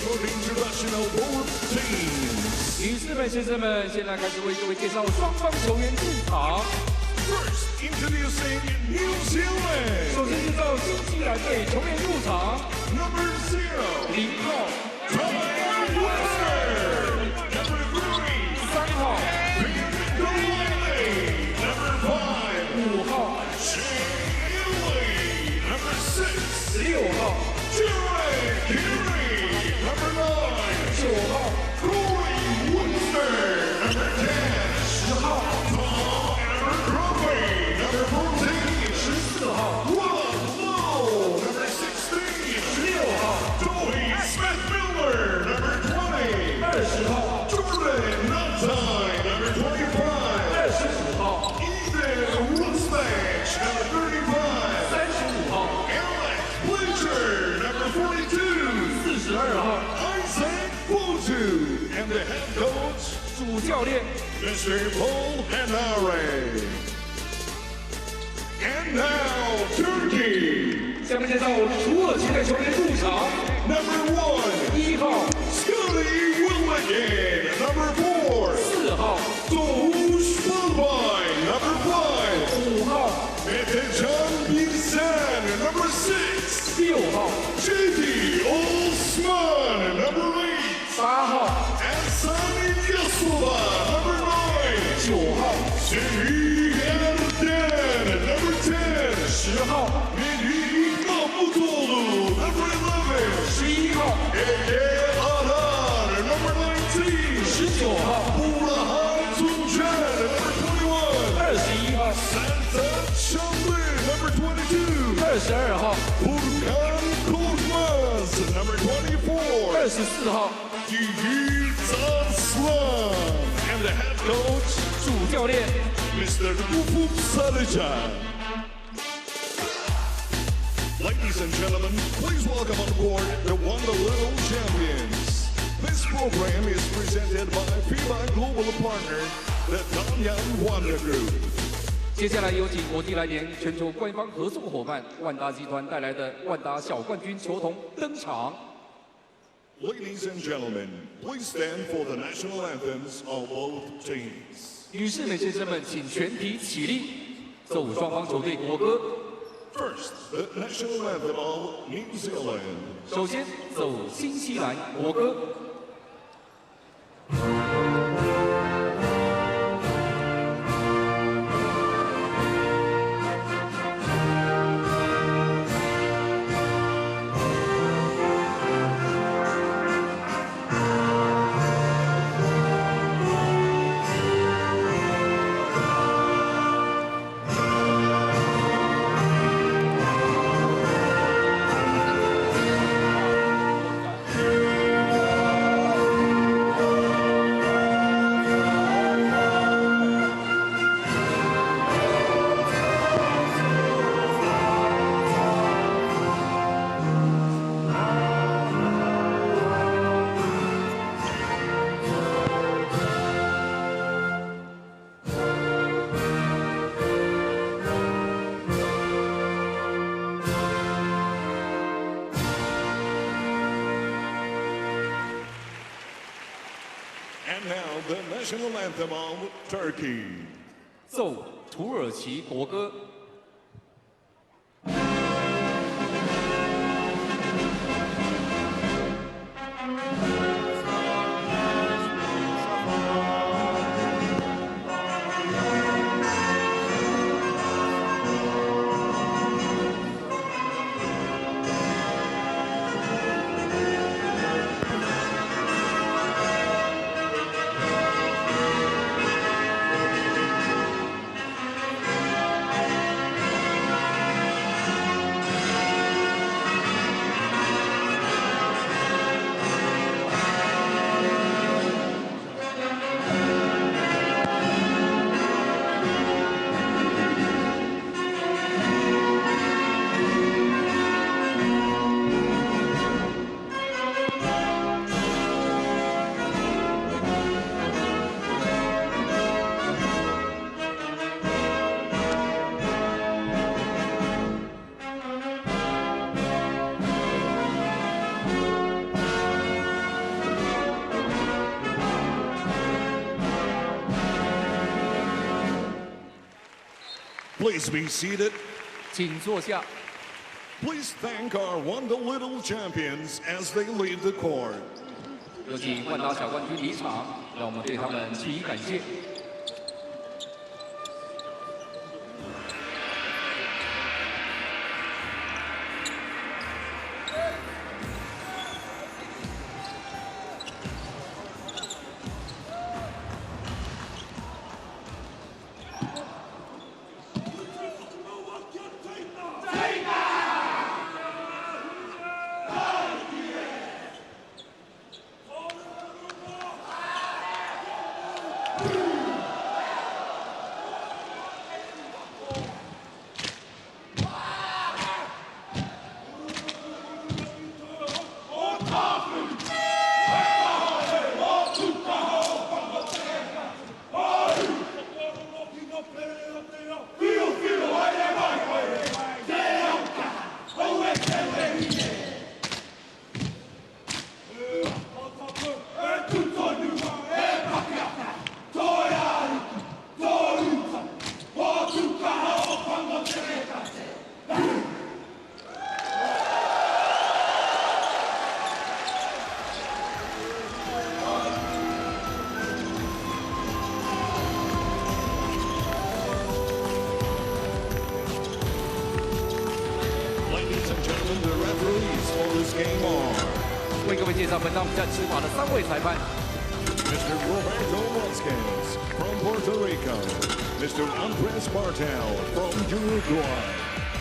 for the introduction of both teams. 女士们、先生们，现在开始为各位介绍双方球员进场。First, introducing New Zealand. 首先介绍新西兰队球员入场。Number 0, 0号 Tyler Webster. Number 3, 3号 Number 5, 5号 Shane Italy. Number 6, 6号 Jared Henry. Number 9, 9号 Corey Webster. Number 10, 10号 Tom Abercrombie. Number 14, 14号 Willem Lowe. Number 16, 16号 Toby Smith-Miller. Number 20, 20号 Jordan Nuttine. Number 25, 25号 Ethan Rusbach. Number 35, 35号 Alex Bleacher. Number 42, 42号 Isaac Botu. And the head coach, 主教练 Mr. Paul Henare. And now, Turkey. 下面介绍土耳其的球员入场。 Number 1, 1号 Scotty Willigan. Number 4, 4号 Doğuş Balbay. Number 5, 5号 Metecan Bilsen. Number 6, 6号 JD Osman. Number 8, 8号 Asani Yasova. Number 9, 9号 Seri Erden. Number 10, 10号 Melih Mahmutoğlu. Number 11, 11号 Ege Arar. Number 19, 19号 Burhan Tuncer. Number 21, 21号 Santa Chamberlain. Number 22, 22号 Furkan Korkmaz. Number 24, 24号 Yiğit Arslan. And the head coach, 主教练 Mr. Ufuk Sarıcan. Ladies and gentlemen, please welcome on board the Wonderful Champions. This program is presented by FIBA Global Partner, the Danyang Wonder Group. 接下来有请国际篮联全球官方合作伙伴万达集团带来的万达小冠军球童登场。 Ladies and gentlemen, please stand for the national anthems of both teams. 女士们、先生们，请全体起立，奏舞双方球队国歌。 First, the national anthem of New Zealand. 首先奏新西兰国歌。 And now, the national anthem of Turkey. 奏土耳其国歌。Please be seated. 请坐下。 Please thank our Wonder Little champions as they leave the court. 有请万达小冠军离场，让我们对他们致以感谢。 为各位介绍本场比赛执法的3位裁判 Mr. Roberto Vasquez from Puerto Rico, Mr. Andres Martel from Uruguay,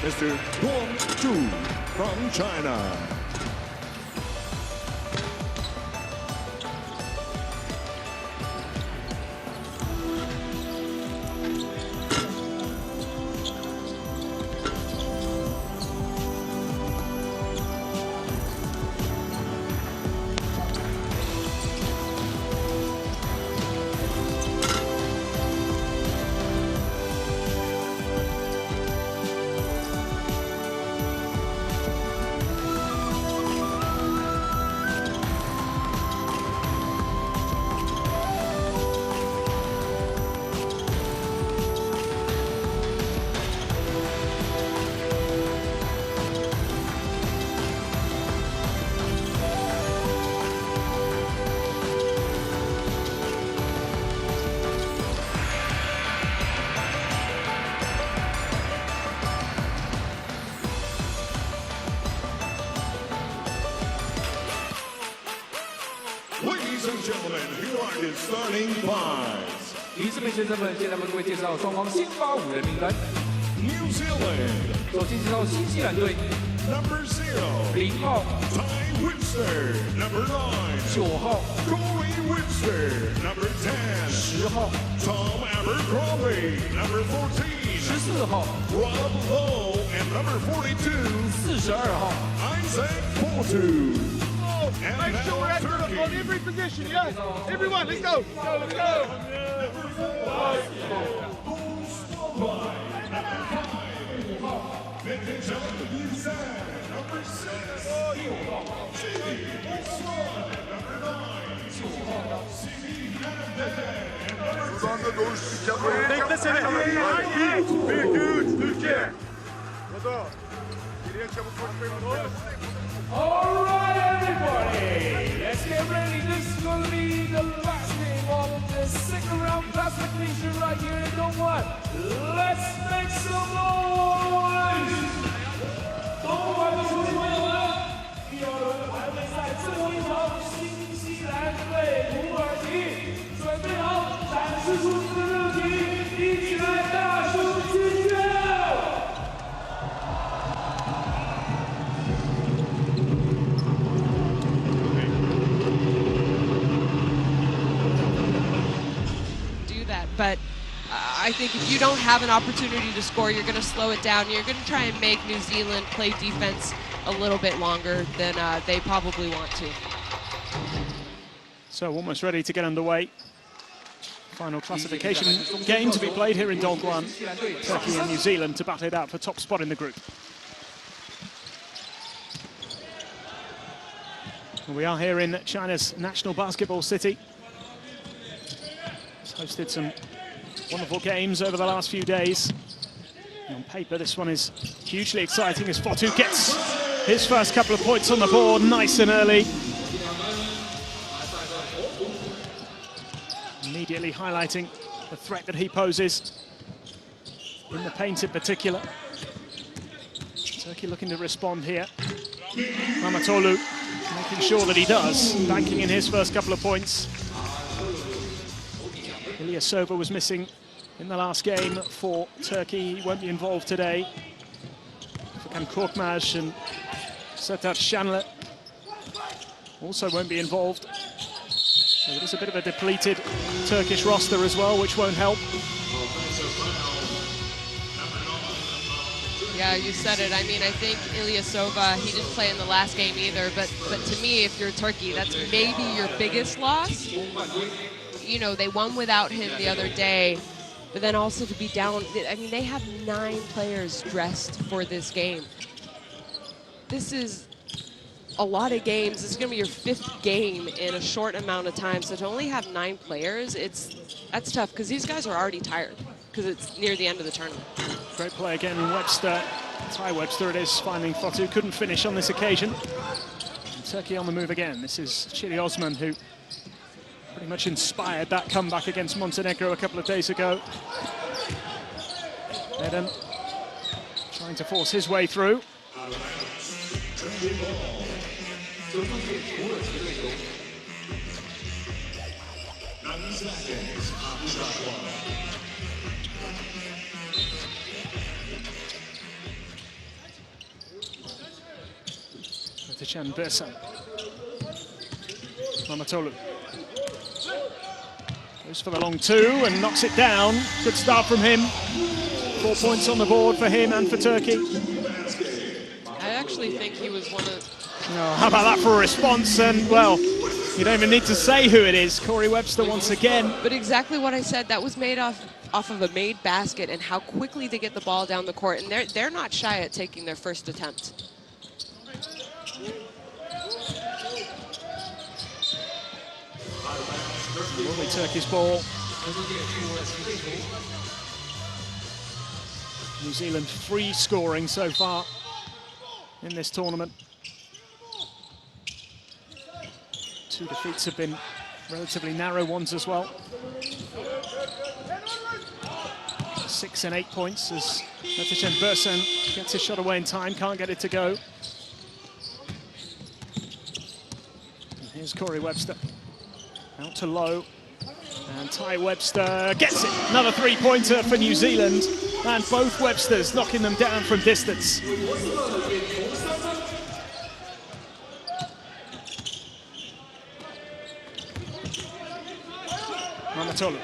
Mr. Guang Zhu from China. Ladies and gentlemen, here are the starting fives. 女士们、先生们，现在为各位介绍双方先发5人名单。 New Zealand, 首先介绍新西兰队， number 0, 0号、 Ty Webster, number 9, 9号、 Corey Webster, number 10, 10号、 Tom Abercrombie, number 14, 14号、 Rob Lowe, and number 42, 42号。 Isaac Portu. And Make sure we're accurate on Turkey, every position, yeah? Everyone, let's go. Let's go. number 6, Beklesene. Türkiye. Dodo. Geriye çabuk koşmayın. All right, everybody, let's get ready. This is going to be the last game of the second round classification right here in Dome 1. Let's make some noise! 东莞的球迷们，第二轮排位赛最后一场，新西兰对土耳其，准备好，展示出你的热情，一起来大声尖叫！ But I think if you don't have an opportunity to score, you're going to slow it down. You're going to try and make New Zealand play defense a little bit longer than they probably want to. So almost ready to get underway. Final classification game to be played here in Dongguan. Turkey and New Zealand to battle it out for top spot in the group. We are here in China's national basketball city. It's hosted some wonderful games over the last few days. On paper, this one is hugely exciting as Fotu gets his first couple of points on the board nice and early. Immediately highlighting the threat that he poses in the paint in particular. Turkey looking to respond here. Mamatolu making sure that he does, banking in his first couple of points. Ilyasova was missing in the last game for Turkey. He won't be involved today. Furkan Korkmaz and Sertaç Şanlı also won't be involved. So it is a bit of a depleted Turkish roster as well, which won't help. Yeah, you said it. I mean, I think Ilyasova, he didn't play in the last game either, but to me, if you're Turkey, that's maybe your biggest loss. You know, they won without him the other day, but then also to be down, I mean, they have 9 players dressed for this game. This is a lot of games. This is going to be your 5th game in a short amount of time, so to only have 9 players, that's tough, because these guys are already tired, because it's near the end of the tournament. Great play again in Webster. Ty Webster it is, finding Fotu. Couldn't finish on this occasion. And Turkey on the move again. This is Chidi Osman, who pretty much inspired that comeback against Montenegro a couple of days ago. Eden trying to force his way through. Metecan Bersan. Mamatolu goes for the long 2 and knocks it down. Good start from him. 4 points on the board for him and for Turkey. I actually think he was one of... Oh, how about that for a response? And, well, you don't even need to say who it is. Corey Webster once again. But exactly what I said, that was made off of a made basket, and how quickly they get the ball down the court. And they're not shy at taking their first attempt. Lovely Turkish ball. New Zealand free scoring so far in this tournament. 2 defeats have been relatively narrow ones as well. 6 and 8 points as Metecan Bersan gets his shot away in time, can't get it to go. And here's Corey Webster. Out to low, and Ty Webster gets it. Another 3-pointer for New Zealand, and both Websters knocking them down from distance. Mamatolu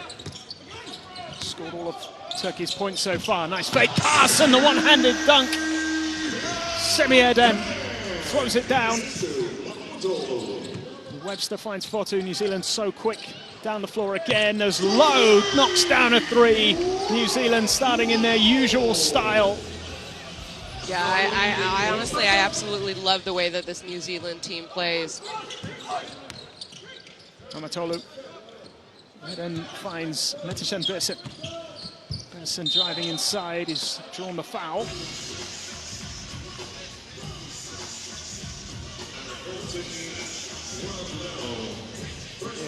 scored all of Turkey's points so far. Nice fake pass and the one-handed dunk. Semi-Eden throws it down. Webster finds Fotu. New Zealand so quick down the floor again as Lowe knocks down a 3. New Zealand starting in their usual style. Yeah, I honestly, I absolutely love the way that this New Zealand team plays. Mamatolu then finds Metecan Bersan. Bersan driving inside, he's drawn the foul.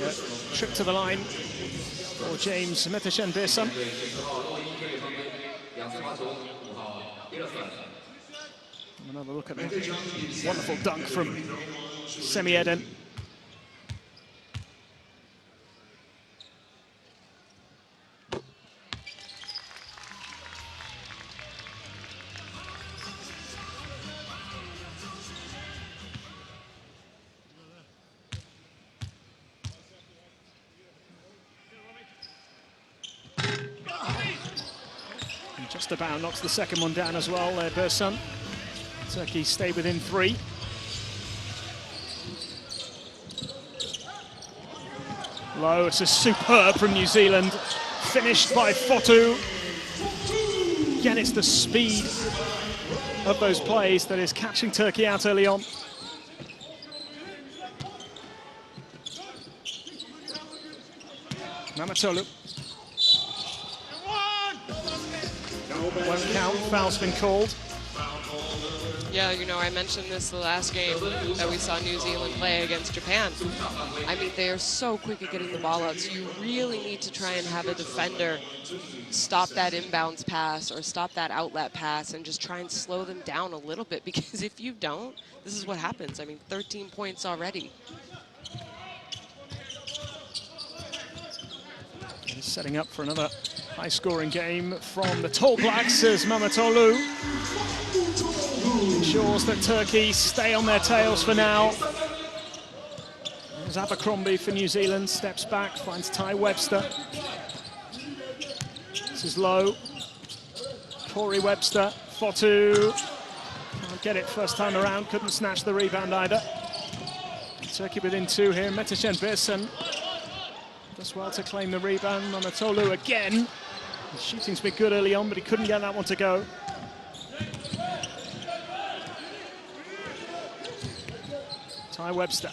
Yeah, trip to the line for James Metecan Bersan. Another look at the wonderful dunk from Semi-Eden. Just about knocks the second one down as well there, Bersan. Turkey stay within 3. Low, it's a superb from New Zealand. Finished by Fotu. Again, it's the speed of those plays that is catching Turkey out early on. Mamatolu. won't count. Foul's been called. Yeah, you know, I mentioned this the last game that we saw New Zealand play against Japan. I mean, they are so quick at getting the ball out, so you really need to try and have a defender stop that inbounds pass or stop that outlet pass and just try and slow them down a little bit, because if you don't, this is what happens. I mean, 13 points already. And setting up for another high-scoring game from the Tall Blacks as Mamatolu ensures that Turkey stay on their tails for now. There's Abercrombie for New Zealand, steps back, finds Ty Webster. This is low. Corey Webster, Fotu. Can't get it first time around, couldn't snatch the rebound either. Turkey within 2 here, Metishen Birsen does well to claim the rebound. Mamatolu again. The shooting's been good early on, but he couldn't get that one to go. Ty Webster,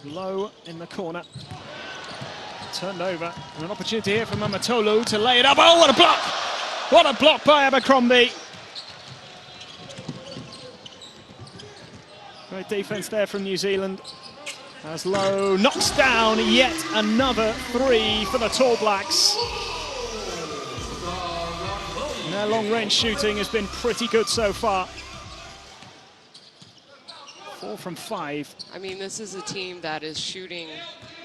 low in the corner. Turned over, and an opportunity here for Mamatolu to lay it up. Oh, what a block! What a block by Abercrombie. Great defense there from New Zealand. As Lowe knocks down yet another 3 for the Tall Blacks. And their long-range shooting has been pretty good so far. 4 from 5. I mean, this is a team that is shooting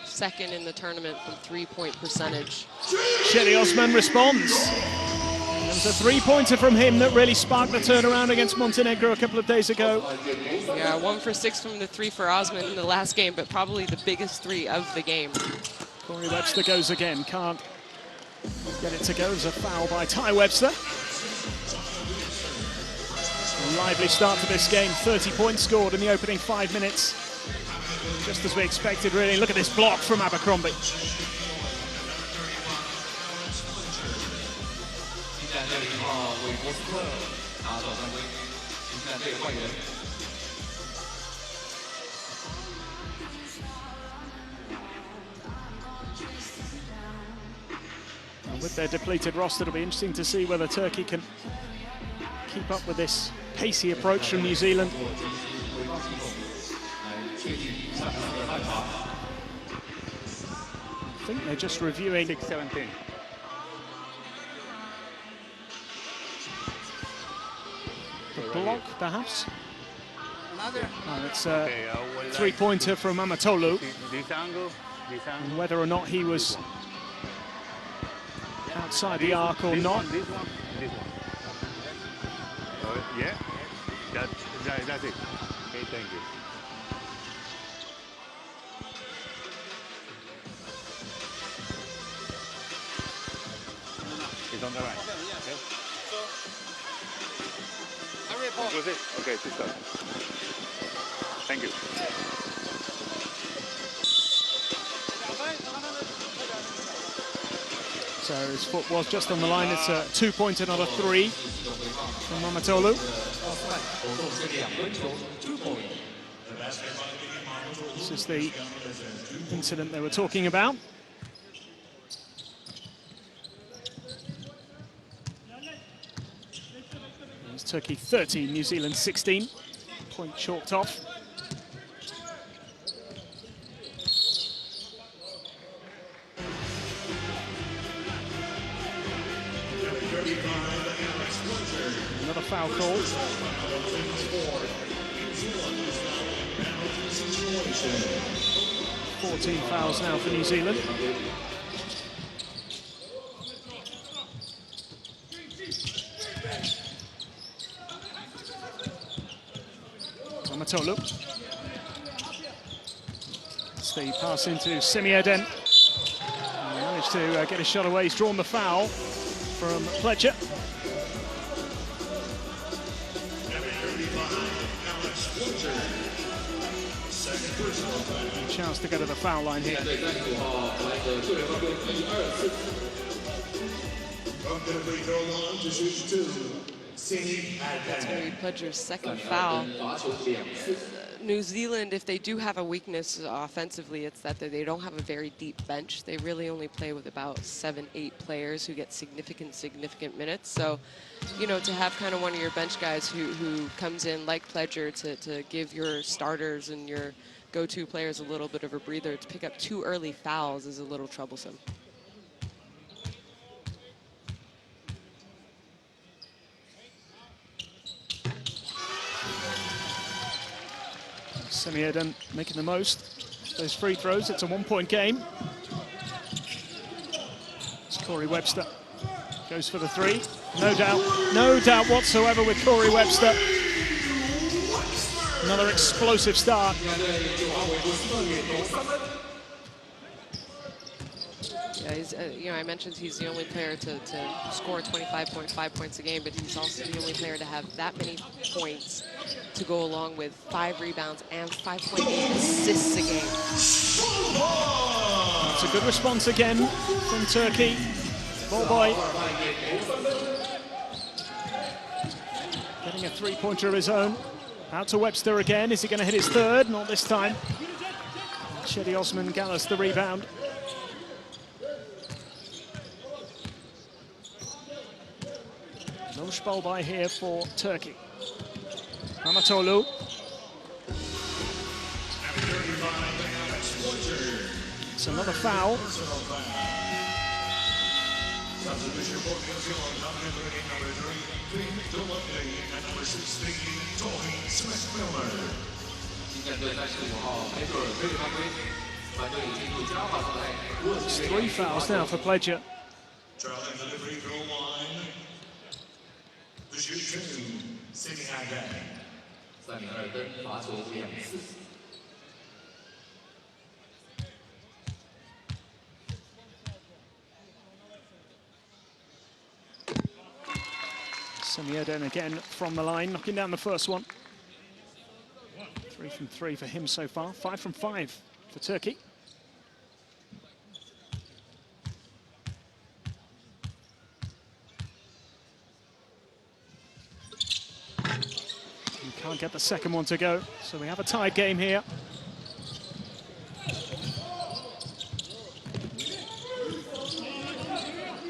second in the tournament from 3-point percentage. Shetty Osman responds. There was a 3-pointer from him that really sparked the turnaround against Montenegro a couple of days ago. Yeah, 1 for 6 from the 3 for Osman in the last game, but probably the biggest 3 of the game. Corey Webster goes again, can't get it to go. There's a foul by Ty Webster. A lively start to this game, 30 points scored in the opening 5 minutes. Just as we expected, really. Look at this block from Abercrombie. And with their depleted roster, it'll be interesting to see whether Turkey can keep up with this pacey approach from New Zealand. I think they're just reviewing 6-17. the block, perhaps. No, it's a 3-pointer from Mamatolu. This angle, And whether or not he was outside the arc or not. This one. Yeah, that's it. Okay, thank you. It's on the right. Okay. Okay, this stuff. Thank you. So his foot was just on the line. It's a 2-pointer, not a 3 from Mamatolu. This is the incident they were talking about. It's Turkey 13, New Zealand 16. Point chalked off. Another foul call. 14 fouls now for New Zealand. Mamatolu. It's the pass into Semieden. Managed to get a shot away. He's drawn the foul from Pledger. Chance to go to the foul line here. That's going to be Pledger's second foul. New Zealand, if they do have a weakness offensively, it's that they don't have a very deep bench. They really only play with about 7, 8 players who get significant minutes. So, you know, to have kind of one of your bench guys who comes in like Pledger to give your starters and your go-to players a little bit of a breather, to pick up 2 early fouls is a little troublesome. Semioden making the most of those free throws. It's a 1-point game. It's Corey Webster. Goes for the 3. No doubt whatsoever with Corey Webster. Another explosive start. Yeah, he's, you know, I mentioned he's the only player to score 25.5 points a game, but he's also the only player to have that many points to go along with 5 rebounds and 5.8 assists a game. It's a good response again from Turkey. Ball boy getting a 3-pointer of his own. Out to Webster again. Is he going to hit his 3rd? Not this time. Cedi Osman gathers the rebound. No ball by here for Turkey. Mamatolu. It's another foul. It's 3 fouls now for Pledger. Semioden again from the line, knocking down the first one. 3 from 3 for him so far. 5 from 5 for Turkey. He can't get the second one to go, so we have a tied game here.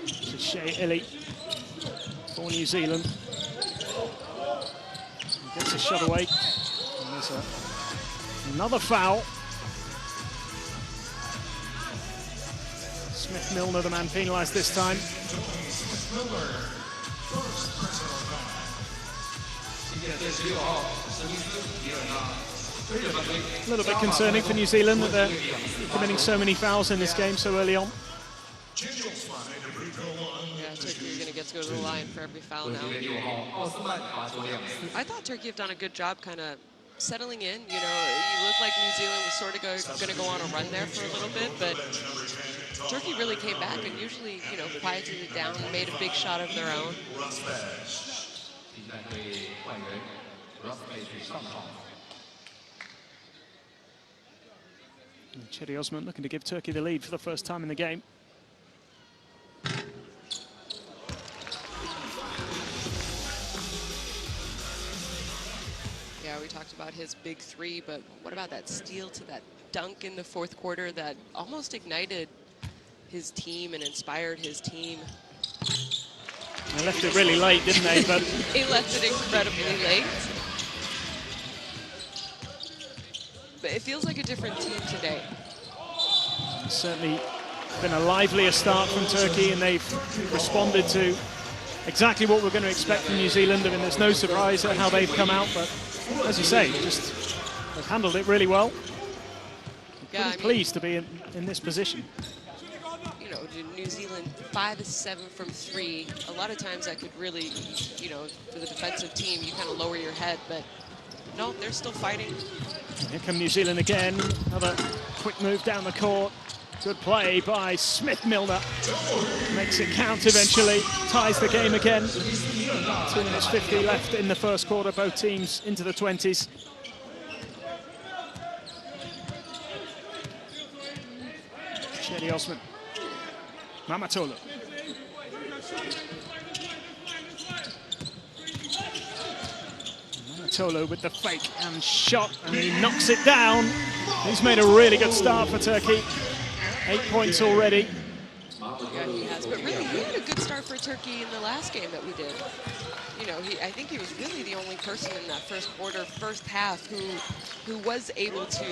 To Shea Illy for New Zealand. He gets a shot away. And there's another foul. Smith-Milner, the man penalised this time. A little bit concerning for New Zealand that they're committing so many fouls in this game so early on. Yeah, Turkey are going to get to go to the line for every foul now. I thought Turkey have done a good job kind of settling in. You know, you looked like New Zealand was sort of going to go on a run there for a little bit, but Turkey really came back and usually, you know, quieted it down and made a big shot of their own. Cedi Osman looking to give Turkey the lead for the first time in the game. Yeah, we talked about his big 3, but what about that steal to that dunk in the 4th quarter that almost ignited his team and inspired his team? They left it really late, didn't they? But they left it incredibly late. But it feels like a different team today. It's certainly been a livelier start from Turkey, and they've responded to exactly what we're going to expect from New Zealand. I mean, there's no surprise at how they've come out, but as you say, just they've handled it really well. Yeah, Pretty pleased to be in this position. You know, New Zealand 5 of 7 from 3. A lot of times that could really, you know, for the defensive team, you kind of lower your head, but no, they're still fighting. Here come New Zealand again. Another quick move down the court. Good play by Smith-Milner. Makes it count eventually. Ties the game again. 2 minutes 50 left in the first quarter. Both teams into the 20s. Cedi Osman. Mamatolu. Mamatoğlu with the fake and shot, and he knocks it down. He's made a really good start for Turkey. 8 points already. Yeah, he has. But really, he had a good start for Turkey in the last game that we did. You know, I think he was really the only person in that first quarter, first half, who was able to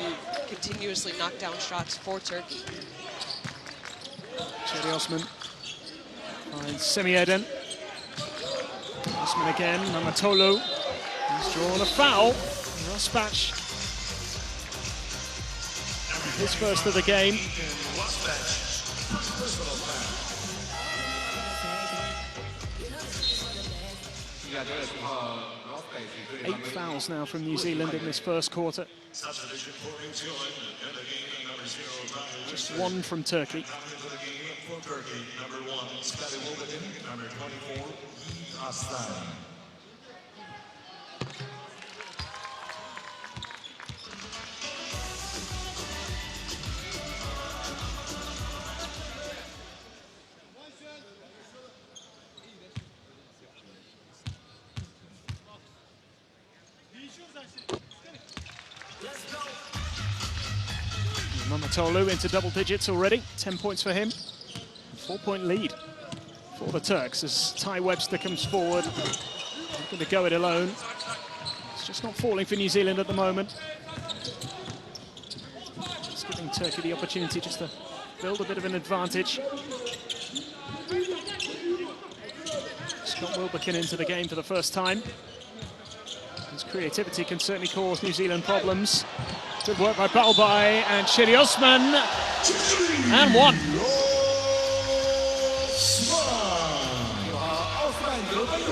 continuously knock down shots for Turkey. Cedi Osman finds Semih Eden. Osman again, Mamatoğlu. He's drawn a foul. Rosbach, his first of the game. Eight fouls now from New Zealand in this first quarter. Just one from Turkey. Mamatoğlu into double digits already. 10 points for him. 4-point lead for the Turks as Ty Webster comes forward. Not going to go it alone. It's just not falling for New Zealand at the moment. It's giving Turkey the opportunity just to build a bit of an advantage. Scott Wilbekin into the game for the first time. His creativity can certainly cause New Zealand problems. Good work by Balbay and Cedi Osman. And one.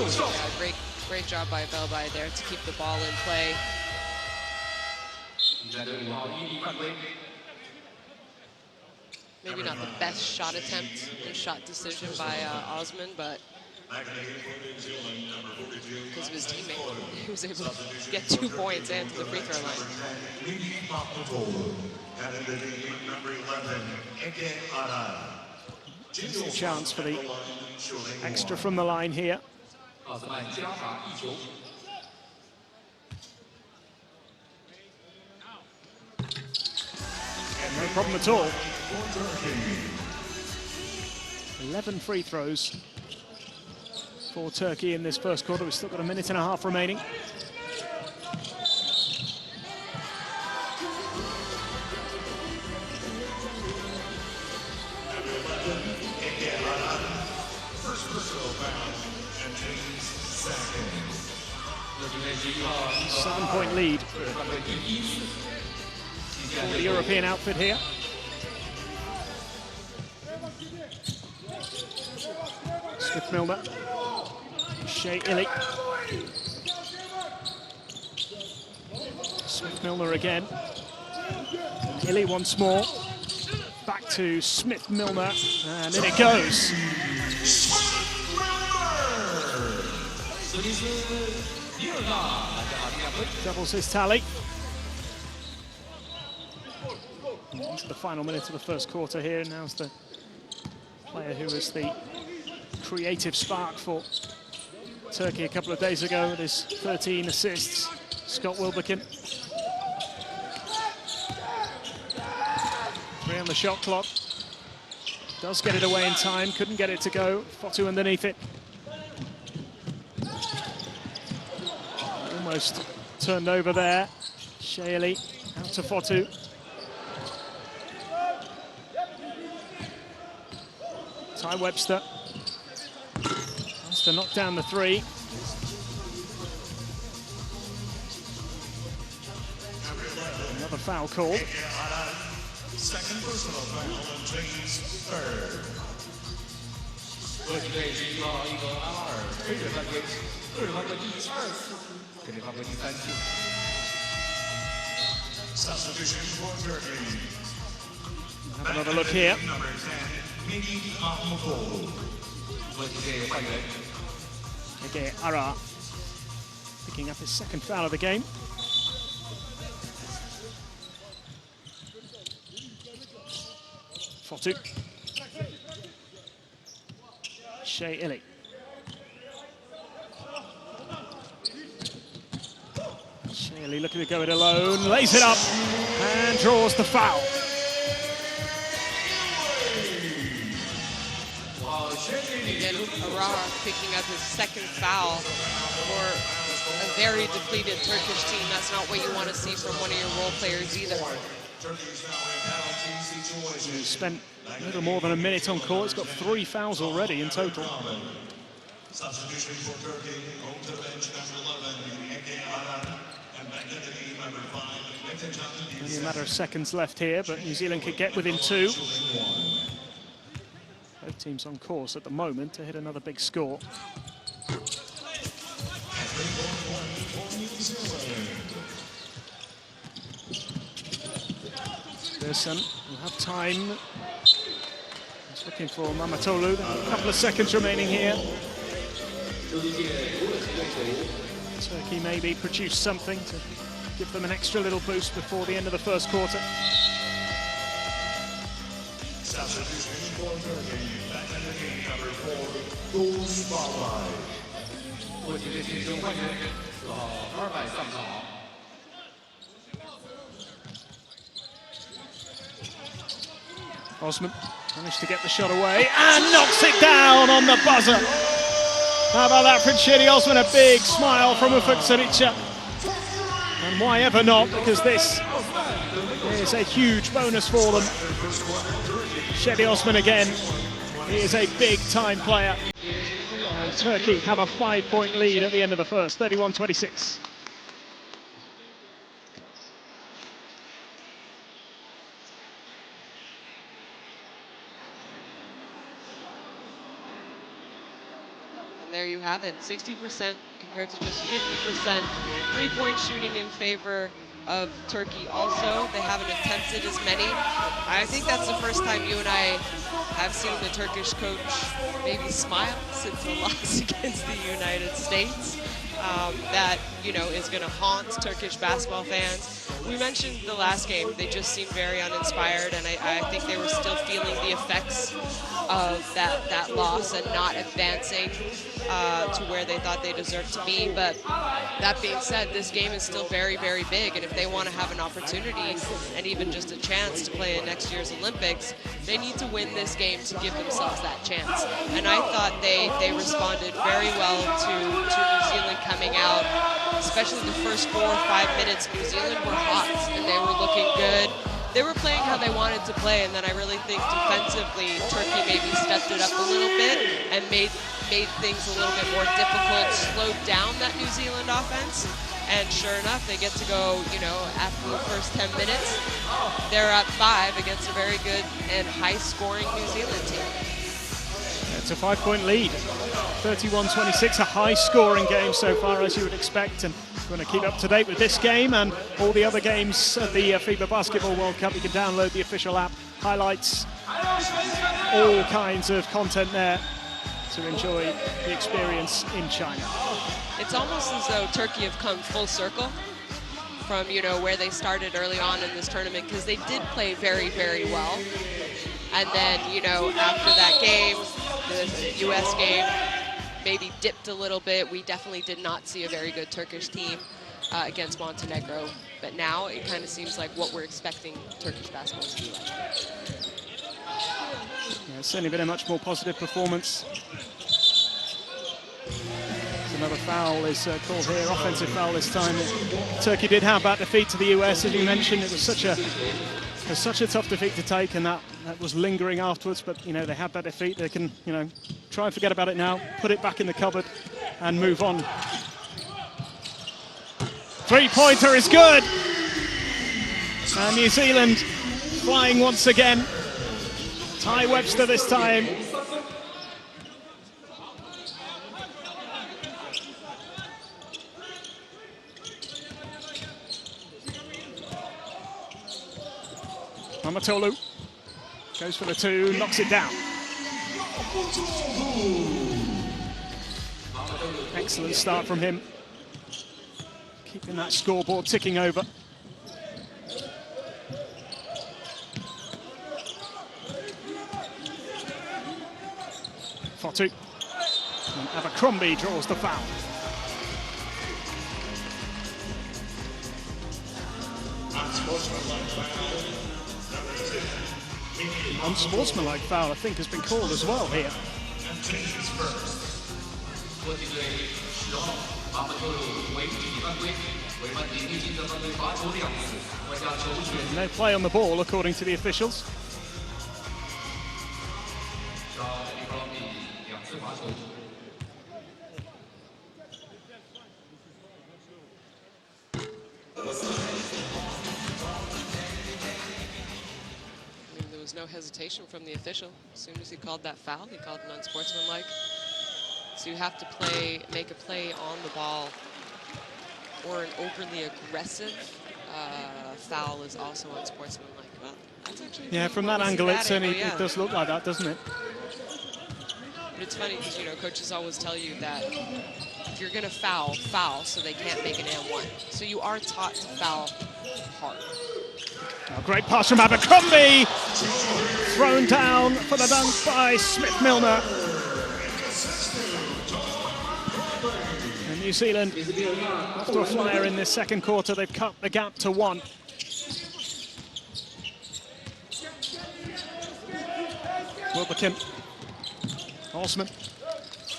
Yeah, great job by Balbay there to keep the ball in play. Maybe not the best shot attempt and shot decision by Osman, but because of his teammate, he was able to get 2 points and to the free throw line. Just a chance for the extra from the line here. No problem at all. 11 free throws for Turkey in this first quarter. We've still got a minute and a half remaining. Seven-point lead for the European outfit here. Smith-Milner. Shea Illy. Smith-Milner again. Illy once more. Back to Smith-Milner, and in it goes. Doubles his tally. Into the final minute of the first quarter here. Now's the player who was the creative spark for Turkey a couple of days ago with his 13 assists, Scott Wilbekin. 3 on the shot clock. Does get it away in time, couldn't get it to go. Fotu underneath it. Almost turned over there. Shea Illy out to Fotu. Ty Webster has to knock down the 3. Another foul call. Second personal foul on James third. Substitution for Turkey. Have another look here. Number 10, Migi Mahmoud. Ege Ara picking up his second foul of the game. Fotu. Shea Illy. Really looking to go it alone, lays it up and draws the foul. Again, Arar picking up his second foul for a very depleted Turkish team. That's not what you want to see from one of your role players either. He's spent a little more than a minute on court. He's got 3 fouls already in total. Substitution for Turkey, on the bench, number 11, and magnetically number 5, Only a matter of seconds left here, but New Zealand could get within 2. Both teams on course at the moment to hit another big score. Pearson will have time. He's looking for Mamatolu. A couple of seconds remaining here. Turkey maybe produce something to give them an extra little boost before the end of the first quarter. Osman managed to get the shot away and knocks it down on the buzzer. How about that for Cedi Osman? A big smile from Ufuk Sarıca. And why ever not, because this is a huge bonus for them. Cedi Osman again. He is a big-time player. And Turkey have a 5-point lead at the end of the first, 31-26. There you have it, 60% compared to just 50%. 3-point shooting in favor of Turkey also. They haven't attempted as many. I think that's the first time you and I have seen the Turkish coach maybe smile since the loss against the United States. That, you know, is going to haunt Turkish basketball fans. We mentioned the last game, they just seemed very uninspired, and I think they were still feeling the effects of that loss and not advancing to where they thought they deserved to be. But that being said, this game is still very, very big, and if they want to have an opportunity and even just a chance to play in next year's Olympics, they need to win this game to give themselves that chance. And I thought they responded very well to New Zealand coming out, especially the first 4 or 5 minutes. New Zealand were hot and they were looking good. They were playing how they wanted to play, and then I really think defensively Turkey maybe stepped it up a little bit and made things a little bit more difficult, slowed down that New Zealand offense. And sure enough, they get to go, you know, after the first 10 minutes, they're up 5 against a very good and high-scoring New Zealand team. It's a 5-point lead, 31-26, a high-scoring game so far, as you would expect. And we're going to keep up to date with this game and all the other games at the FIBA Basketball World Cup. You can download the official app, highlights, all kinds of content there to enjoy the experience in China. It's almost as though Turkey have come full circle from, you know, where they started early on in this tournament, because they did play very, very well. And then, you know, after that game, the U.S. game maybe dipped a little bit. We definitely did not see a very good Turkish team against Montenegro. But now it kind of seems like what we're expecting Turkish basketball to be like. Yeah, it's certainly been a much more positive performance. Another foul is called here, offensive foul this time. Turkey did have that defeat to the US, as you mentioned. It was such a tough defeat to take, and that was lingering afterwards. But you know, they had that defeat. They can, you know, try and forget about it now, put it back in the cupboard, and move on. Three-pointer is good, and New Zealand flying once again. Ty Webster this time. Mamatolu goes for the 2, knocks it down. Excellent start from him. Keeping that scoreboard ticking over. Fotu. And Abercrombie draws the foul. unsportsmanlike foul, I think, has been called as well here. No play on the ball, according to the officials. There was no hesitation from the official. As soon as he called that foul, he called it unsportsmanlike. So you have to make a play on the ball, or an overly aggressive foul is also unsportsmanlike. Well, that's actually from that angle, it does look like that, doesn't it? But it's funny because, coaches always tell you that if you're going to foul, foul so they can't make an and-one. So you are taught to foul hard. Oh, great pass from Abercrombie. Thrown down for the dunk by Smith-Milner. And New Zealand, after a flyer in this second quarter, they've cut the gap to 1. Wilbekin. Osman.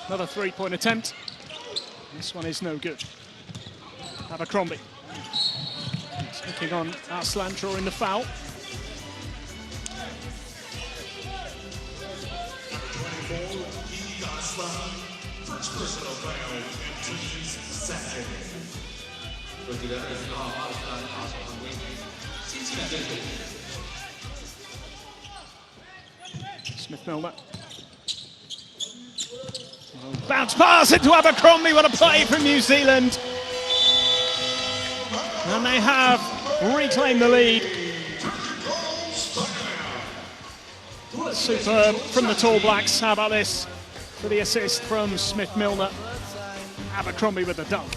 Another three-point attempt. This one is no good. Abercrombie. Looking on Arslan drawing the foul. First personal foul and team's second. Smith-Milner. Bounce pass into Abercrombie. What a play from New Zealand. And they have reclaimed the lead. Superb from the Tall Blacks. How about this for the assist from Smith-Milner? Abercrombie with the dunk.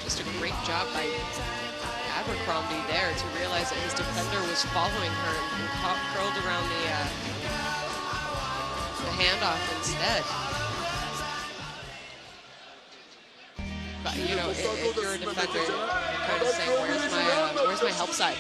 Just a great job by Abercrombie there to realize that his defender was following her and curled around the handoff instead. But, if you're a defender, you're kind of saying, where's my help side?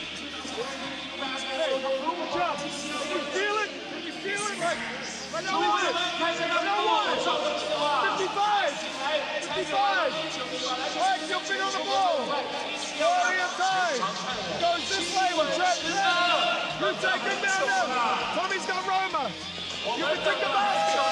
Tommy's got Roma. You can take the basket.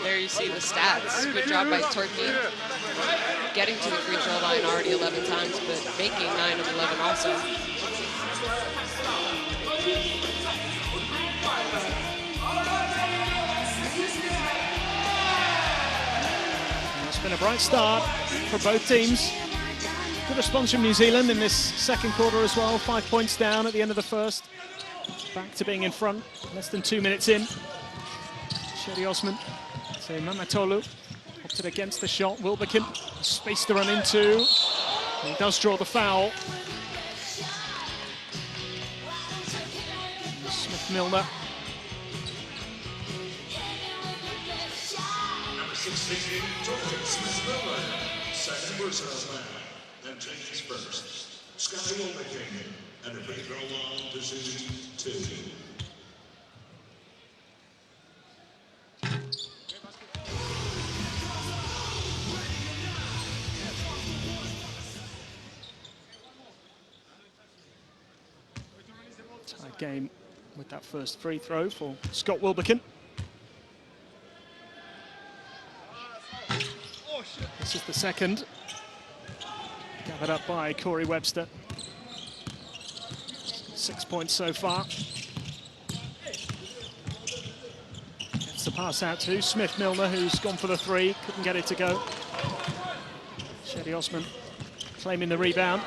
There you see the stats. Good job by Turkey. Getting to the free throw line already 11 times, but making 9 of 11 also. It's been a bright start for both teams. Good response from New Zealand in this second quarter as well. 5 points down at the end of the first. Back to being in front, less than 2 minutes in. Shetty Osman to Mamatolu. Opted against the shot. Wilbekin, space to run into. He does draw the foul. Smith-Milner. Number 16, Jordan Smith-Milner. Second personal foul. And James first. Sky Wilbekin. And a free throw line to shoot 2. Tied game with that first free throw for Scott Wilbekin. This is the second. Gathered up by Corey Webster. 6 points so far. Gets the pass out to Smith-Milner, who's gone for the three. Couldn't get it to go. Shetty Osman claiming the rebound.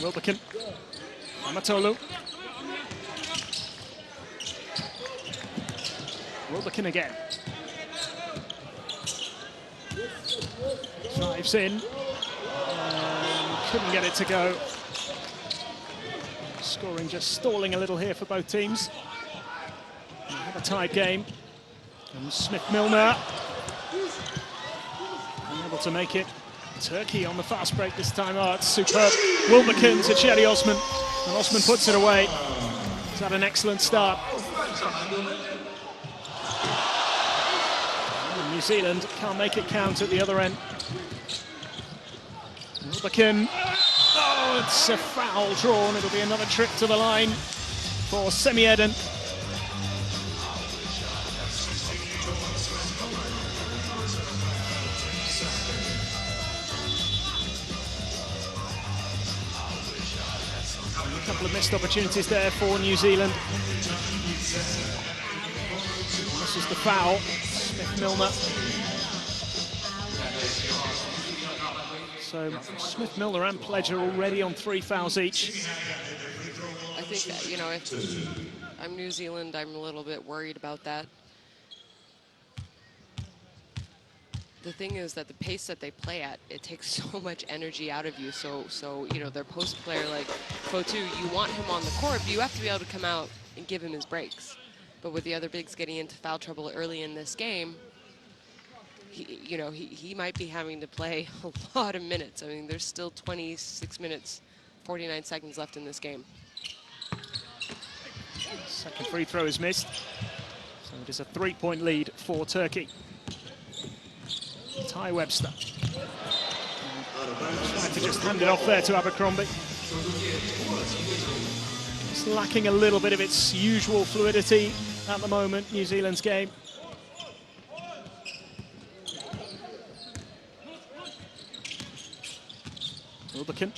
Wilbekin. Amatolu. Wilbekin again. Drives in. Couldn't get it to go. Scoring just stalling a little here for both teams. We have a tied game. And Smith-Milner unable to make it. Turkey on the fast break this time. Oh, it's superb. Wilbekin to Cedi Osman. And Osman puts it away. He's had an excellent start. And New Zealand can't make it count at the other end. Wilbekin. Oh, it's a foul drawn. It'll be another trip to the line for Semi Eden. A couple of missed opportunities there for New Zealand. This is the foul. Smith-Milner. So Smith-Milner and Pledge are already on 3 fouls each. I think that, you know, if I'm New Zealand, I'm a little bit worried about that. The thing is that the pace that they play at, it takes so much energy out of you. So you know, their post player like Fotu, you want him on the court, but you have to be able to come out and give him his breaks. But with the other bigs getting into foul trouble early in this game, he might be having to play a lot of minutes. I mean, there's still 26 minutes, 49 seconds left in this game. Second free throw is missed. So it is a 3-point lead for Turkey. Ty Webster. Tried to just hand it off there to Abercrombie. It's lacking a little bit of its usual fluidity at the moment, New Zealand's game. Wilbekin.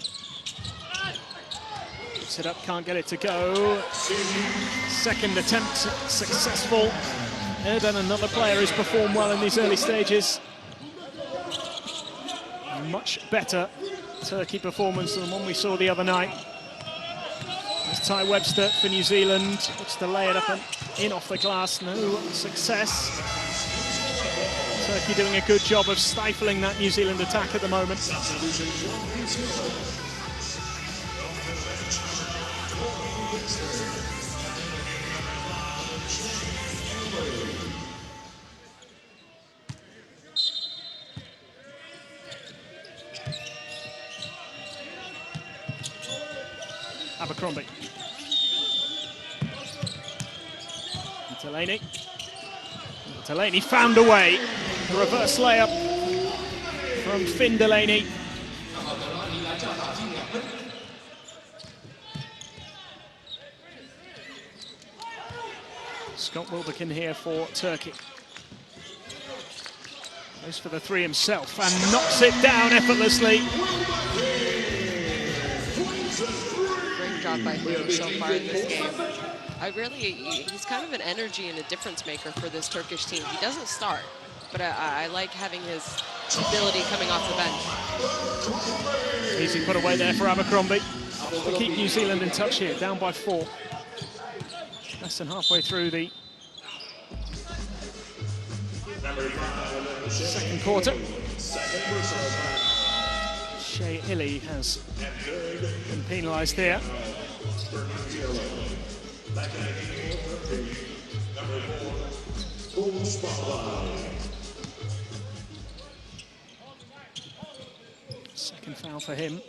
Puts it up, can't get it to go. Second attempt successful. Eden, another player who's performed well in these early stages. Much better Turkey performance than the one we saw the other night. There's Ty Webster for New Zealand. Looks to lay it up and in off the glass. No success. Turkey doing a good job of stifling that New Zealand attack at the moment. Abercrombie. Delaney. Delaney found a way. The reverse layup from Finn Delaney. Scott Wilbekin here for Turkey. Goes for the three himself and knocks it down effortlessly. Job by him so far in this game. He's kind of an energy and a difference maker for this Turkish team. He doesn't start, but I like having his ability coming off the bench. Easy put away there for Abercrombie. To keep New Zealand in touch here, down by 4. Less than halfway through the second quarter. Shea Illy has been penalised here. Second foul for him.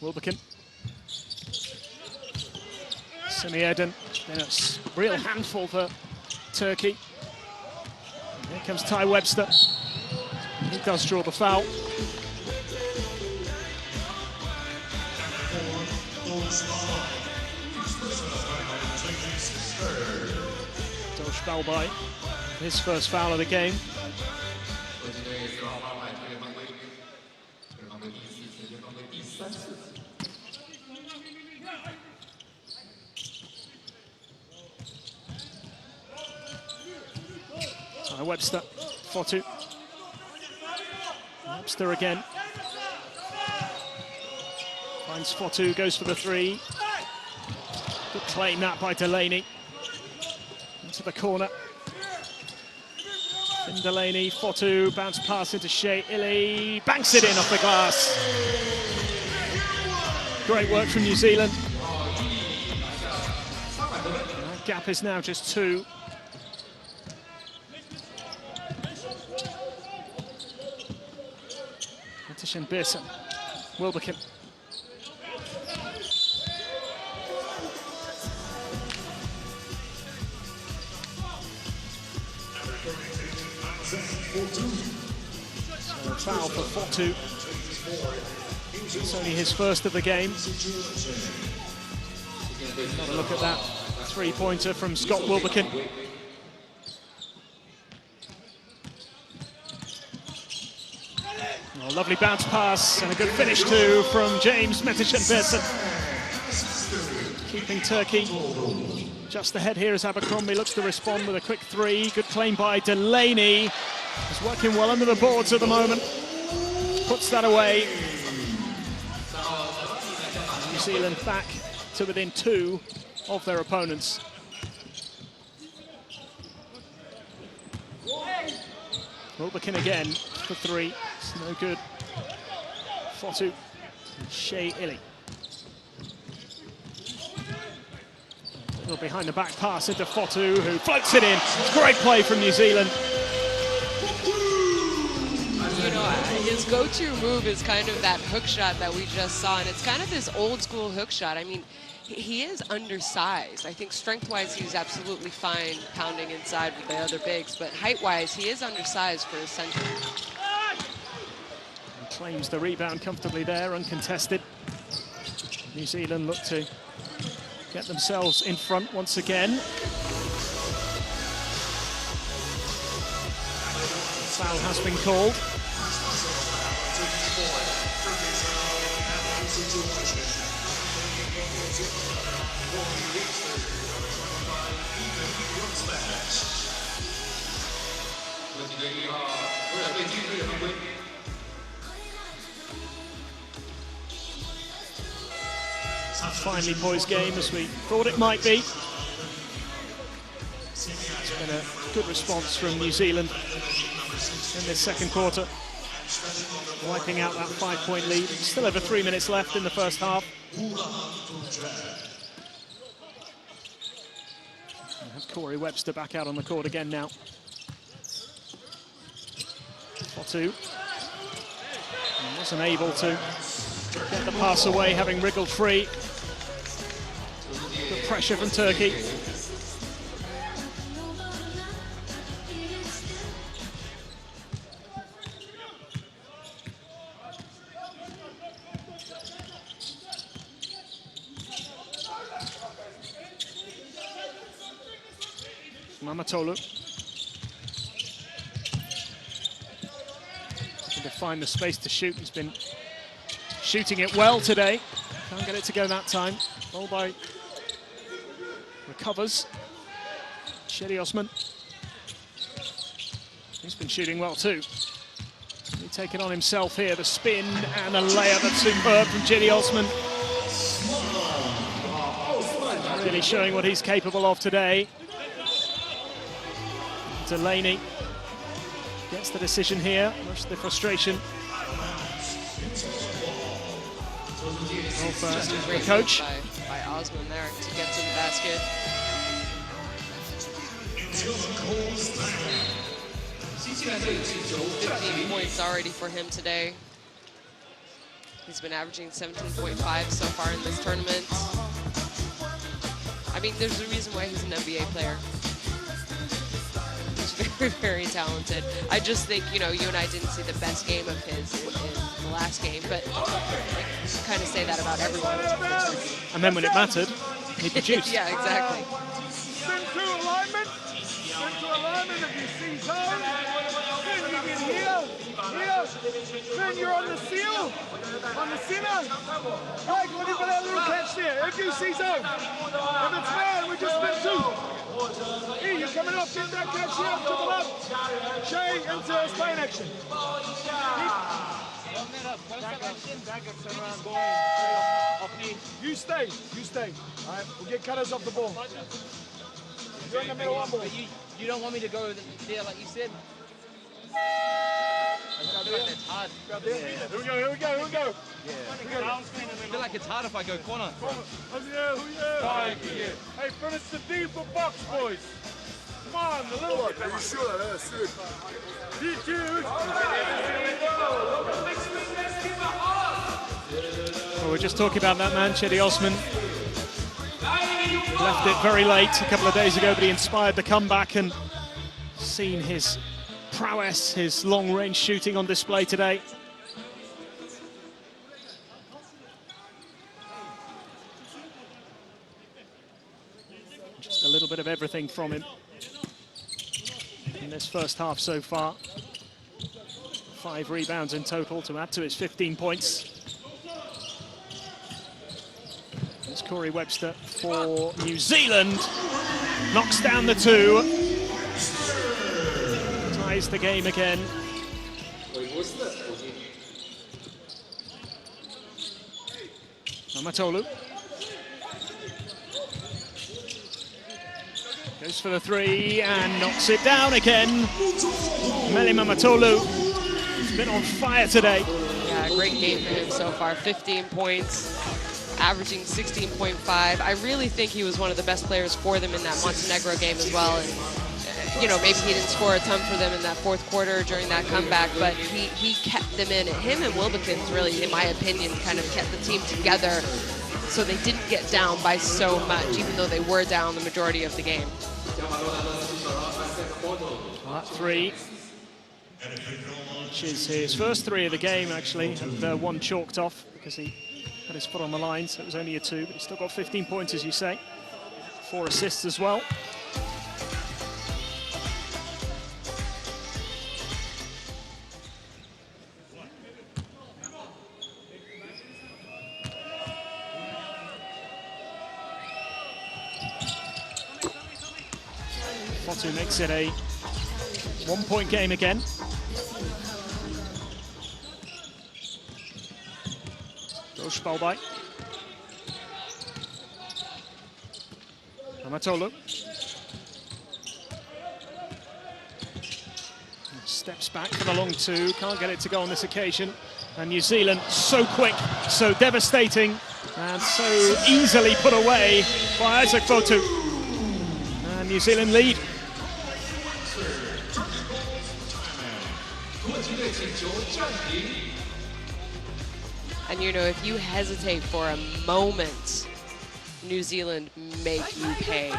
Wilbekin. Semi Eden. Been a real handful for Turkey. Here comes Ty Webster. He does draw the foul. Dosh Balbai, his first foul of the game. Ty Webster, Fotu. Webster again. Finds Fotu, goes for the 3. Good claim that by Delaney. into the corner. Finn Delaney, Fotu, bounce pass into Shea Illy, banks it in off the glass. Great work from New Zealand. That gap is now just 2. Intermission Pearson, Wilbekin. So a foul for Fotu. It's only his first of the game. Have a look at that three-pointer from Scott Wilbekin. Oh, lovely bounce pass and a good finish too from James Metishen-Pearson. Keeping Turkey just ahead here as Abercrombie looks to respond with a quick 3. Good claim by Delaney. He's working well under the boards at the moment. Puts that away. New Zealand back to within 2 of their opponents. Wilbekin again for 3. It's no good. Fotu and Shea Illy. Little behind the back pass into Fotu, who floats it in. Great play from New Zealand. You know, his go-to move is kind of that hook shot that we just saw, and it's kind of this old school hook shot. I mean, he is undersized. I think strength-wise, he's absolutely fine pounding inside with the other bigs, but height-wise, he is undersized for a center. And claims the rebound comfortably there, uncontested. New Zealand look to get themselves in front once again. Foul has been called. Finally poised game as we thought it might be. It's been a good response from New Zealand in this second quarter, wiping out that 5-point lead. Still over 3 minutes left in the first half. We have Corey Webster back out on the court again now. Fotu wasn't able to get the pass away, having wriggled free. Good pressure from Turkey. Mamatolu. Looking to find the space to shoot. He's been shooting it well today. Can't get it to go that time. Ball by recovers. Shetty Osman. He's been shooting well too. He take it on himself here. The spin and a layup that's superb from Shetty Osman. Really showing what he's capable of today. Delaney gets the decision here. Much the frustration of the coach. By Osman there to get to the basket. 15 points already for him today. He's been averaging 17.5 so far in this tournament. I mean, there's a reason why he's an NBA player. He's very, very talented. I just think, you know, you and I didn't see the best game of his in the last game, but you kind of say that about everyone. And then when it mattered, he produced. Yeah, exactly. Spin to alignment. Spin to alignment. If you see zone, then you get here. Then you're on the seal, on the center. Like when you got that little catch there. If you see zone, if it's man, we just spin 2. Here, you're coming up, get that catch here, up to the left. Shay into his plane action. You stay. All right, we'll get cutters off the ball. You're in the middle one ball. But you don't want me to go there like you said? It's hard. Here we go. I feel like it's hard if I go corner. Hey, finish the D for box, boys. Come on, the little one. Are you sure? That's it. Well, we're just talking about that man, Cedi Osman. Left it very late a couple of days ago, but he inspired the comeback, and seen his prowess, his long-range shooting on display today. Just a little bit of everything from him in this first half so far. 5 rebounds in total to add to his 15 points. It's Corey Webster for New Zealand. Knocks down the 2. Ties the game again. Mamatolu goes for the 3 and knocks it down again. Meli Mamatolu has been on fire today. Yeah, great game for him so far. 15 points, averaging 16.5. I really think he was one of the best players for them in that Montenegro game as well. And, you know, maybe he didn't score a ton for them in that fourth quarter during that comeback, but he kept them in it. Him and Wilbekin's really, in my opinion, kind of kept the team together so they didn't get down by so much, even though they were down the majority of the game. That 3, which is his first 3 of the game, actually, and 1 chalked off because he had his foot on the line, so it was only a 2, but he's still got 15 points, as you say. 4 assists as well. Fotu makes it a 1-point game again. Goes Balbai. Mamatolu. Steps back for the long 2. Can't get it to go on this occasion. And New Zealand so quick, so devastating, and so easily put away by Isaac Fotu. And New Zealand lead. And you know, if you hesitate for a moment, New Zealand make you pay.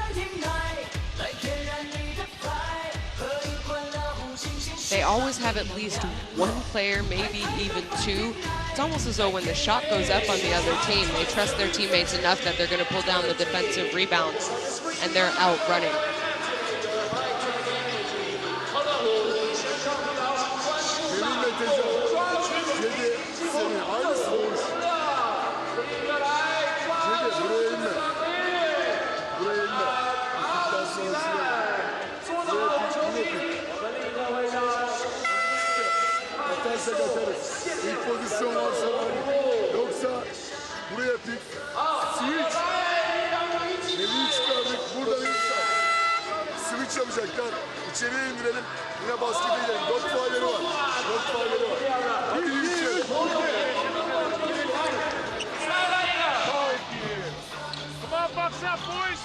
They always have at least 1 player, maybe even 2. It's almost as though when the shot goes up on the other team, they trust their teammates enough that they're going to pull down the defensive rebounds, and they're out running. İlk pozisyon varsa var. Yoksa buraya pik. Switch. Neyi çıkardık? Burada switch yapacaklar. İçeriye indirelim. Yine baskete gidelim. 4 fauleri var. 4 fauleri var. Bir içeri. Come on, box up, boys.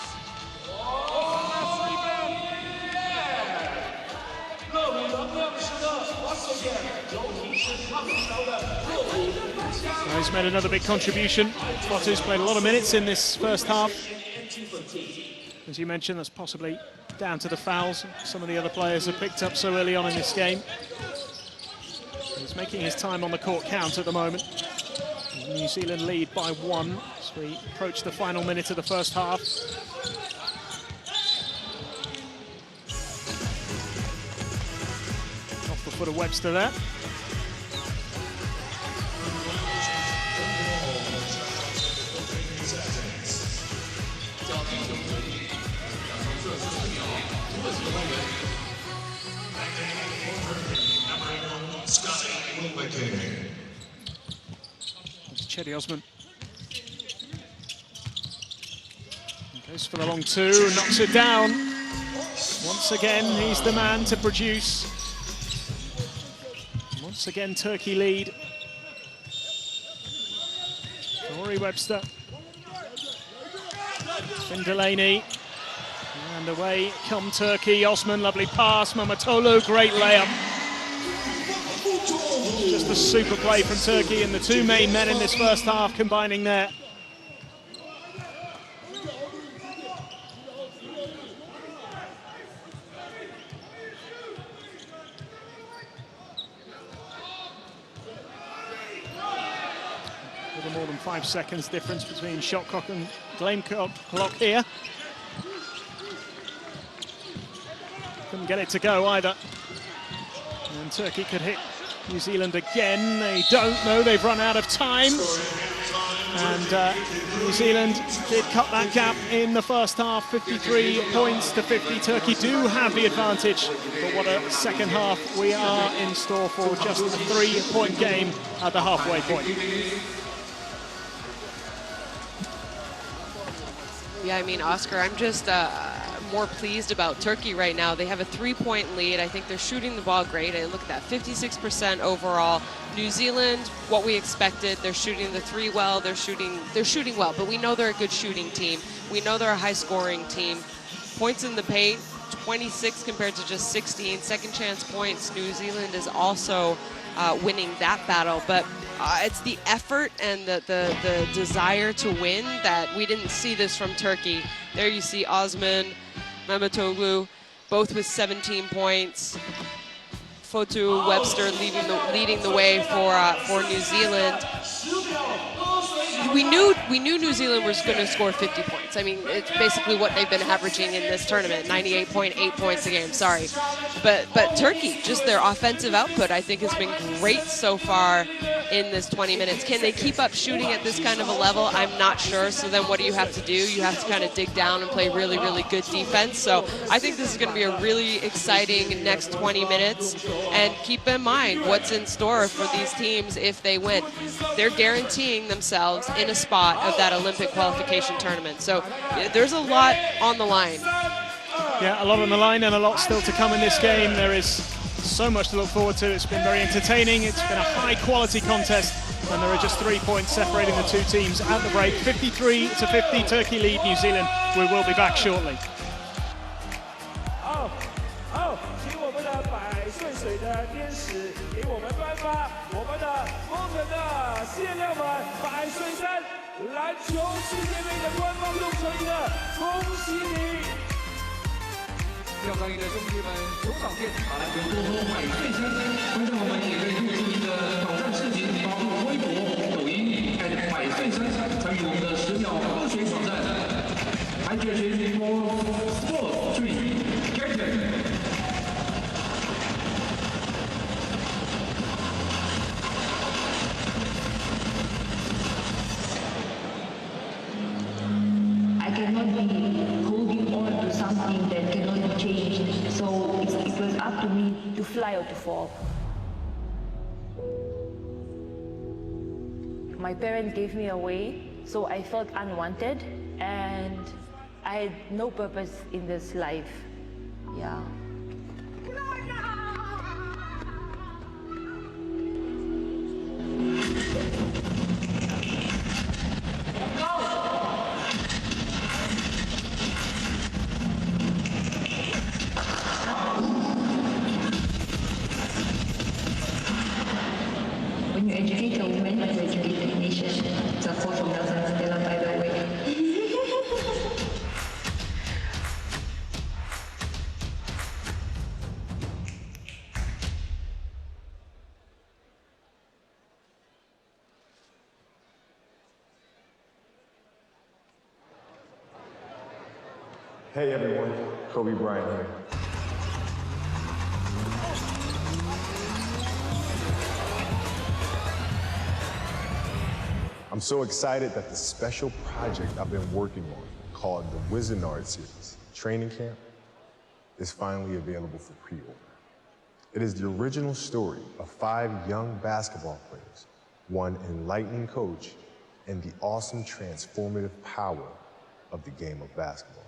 He's made another big contribution. Fotu's played a lot of minutes in this first half. As you mentioned, that's possibly down to the fouls some of the other players have picked up so early on in this game. He's making his time on the court count at the moment. New Zealand lead by 1 as we approach the final minute of the first half. Off the foot of Webster there. Cedi Osman goes for the long 2, knocks it down. Once again, he's the man to produce. Once again, Turkey lead. Rory Webster. Finn Delaney. And away come Turkey. Osman, lovely pass. Mamatolu, great layup. Just a super play from Turkey, and the two main men in this first half combining there. A little more than 5 seconds difference between shot clock and game clock here. Couldn't get it to go either. And Turkey could hit New Zealand again. They don't know, they've run out of time. And New Zealand did cut that gap in the first half, 53 points to 50. Turkey do have the advantage, but what a second half we are in store for. Just a 3-point game at the halfway point. Yeah, I mean, Oscar, I'm just more pleased about Turkey right now. They have a 3-point lead. I think they're shooting the ball great. I look at that, 56% overall. New Zealand, what we expected. They're shooting the three well. They're shooting well, but we know they're a good shooting team. We know they're a high-scoring team. Points in the paint, 26 compared to just 16. Second chance points. New Zealand is also winning that battle, but it's the effort and the desire to win that we didn't see this from Turkey. There you see Osman, Mamatolu, both with 17 points. Fotu, Webster leading the way for New Zealand. We knew New Zealand was going to score 50 points. I mean, it's basically what they've been averaging in this tournament, 98.8 points a game, sorry. But Turkey, just their offensive output, I think has been great so far in this 20 minutes. Can they keep up shooting at this kind of a level? I'm not sure. So then what do you have to do? You have to kind of dig down and play really, really good defense. So I think this is going to be a really exciting next 20 minutes. And keep in mind what's in store for these teams if they win. They're guaranteeing themselves in a spot of that Olympic qualification tournament. So there's a lot on the line. Yeah, a lot on the line and a lot still to come in this game. There is so much to look forward to. It's been very entertaining. It's been a high-quality contest, and there are just 3 points separating the two teams at the break. 53 to 50, Turkey lead New Zealand. We will be back shortly. 请我们的百岁水的天使给我们颁发我们的丰城的限量版百岁山篮球世界杯的官方用球衣的恭喜你！跳上营的兄弟们，球场见！把篮球多多百岁山，观众们也可以录制您的挑战视频，发布微博、抖音，百岁山，参与我们的10秒喝水挑战。Hydration for Sport 3 Captain。 I cannot be holding on to something that cannot be changed. So it was up to me to fly or to fall. My parents gave me away, so I felt unwanted and I had no purpose in this life. Yeah. When you educate a woman, you educate a nation. It's a quote from Nelson Mandela, by the way. Hey everyone, Kobe Bryant here. I'm so excited that the special project I've been working on, called the Wizard Series Training Camp, is finally available for pre-order. It is the original story of 5 young basketball players, one enlightening coach, and the awesome transformative power of the game of basketball.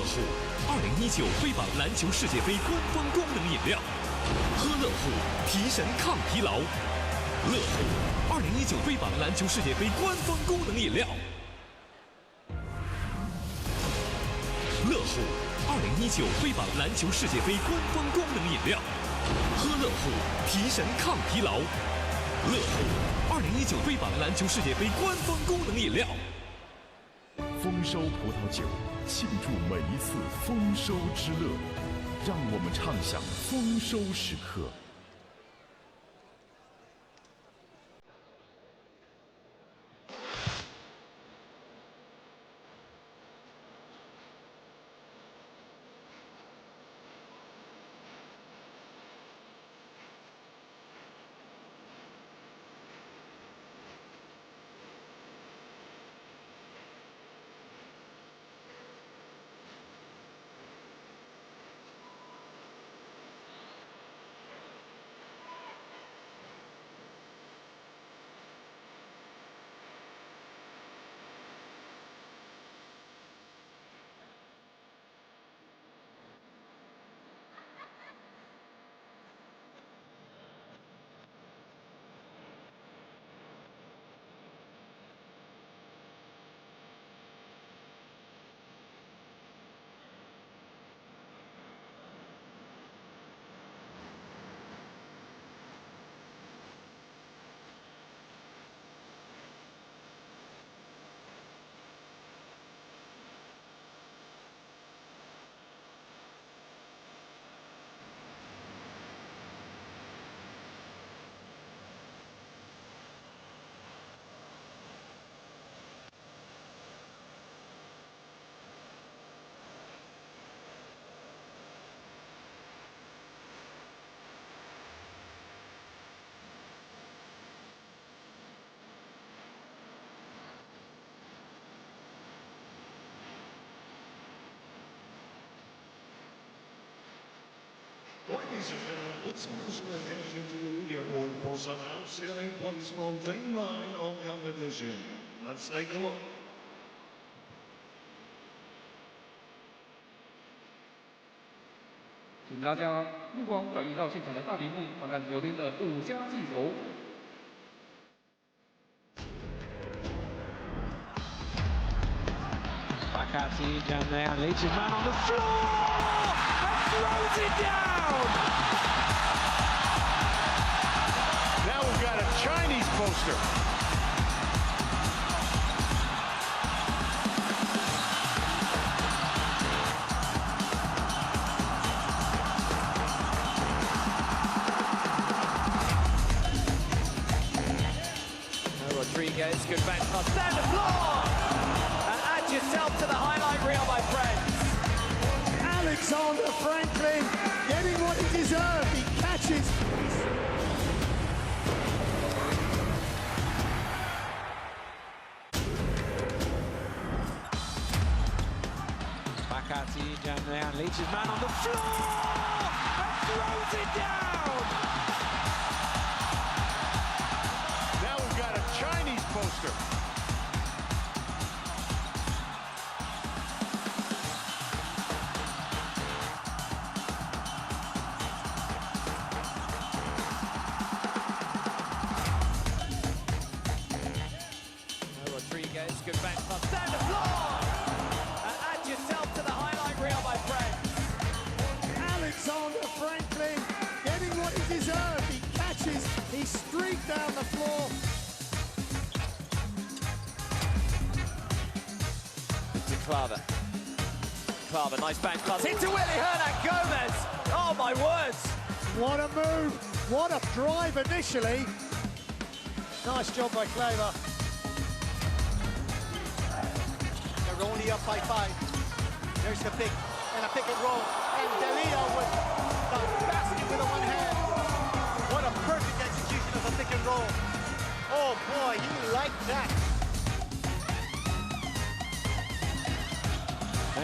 户2019FIBA篮球世界杯官方功能饮料，喝乐户提神抗疲劳。乐户2019FIBA篮球世界杯官方功能饮料。乐户2019FIBA篮球世界杯官方功能饮料，喝乐户提神抗疲劳。乐户2019FIBA篮球世界杯官方功能饮料。丰收葡萄酒，庆祝每一次丰收之乐，让我们畅享丰收时刻。Ladies and gentlemen, let's special attention to the award post announced in a place on thing line of competition. Let's take a look. 请大家目光转移到现场的大屏幕，看看昨天的5家记手。Back out to you down there, leads his man on the floor and throws it down. Now we've got a Chinese poster. Rodriguez, good back pass down the floor. And add yourself to the highlight reel, my friends. Alexander Franklin getting what he deserved. He catches. Back out to you down there, leads his man on the floor and throws it down. Now we've got a Chinese poster. Rodriguez, good back pass down the floor. And add yourself to the highlight reel, my friends. Alexander Franklin getting what he deserved. He catches. He streaked down the floor. To Claver, nice bank pass into Willie Hernan Gomez. Oh my words! What a move! What a drive initially. Nice job by Claver. They're only up by 5. There's the pick and a pick and roll. And Delio with the basket with the one hand. What a perfect execution of a pick and roll. Oh boy, he liked that.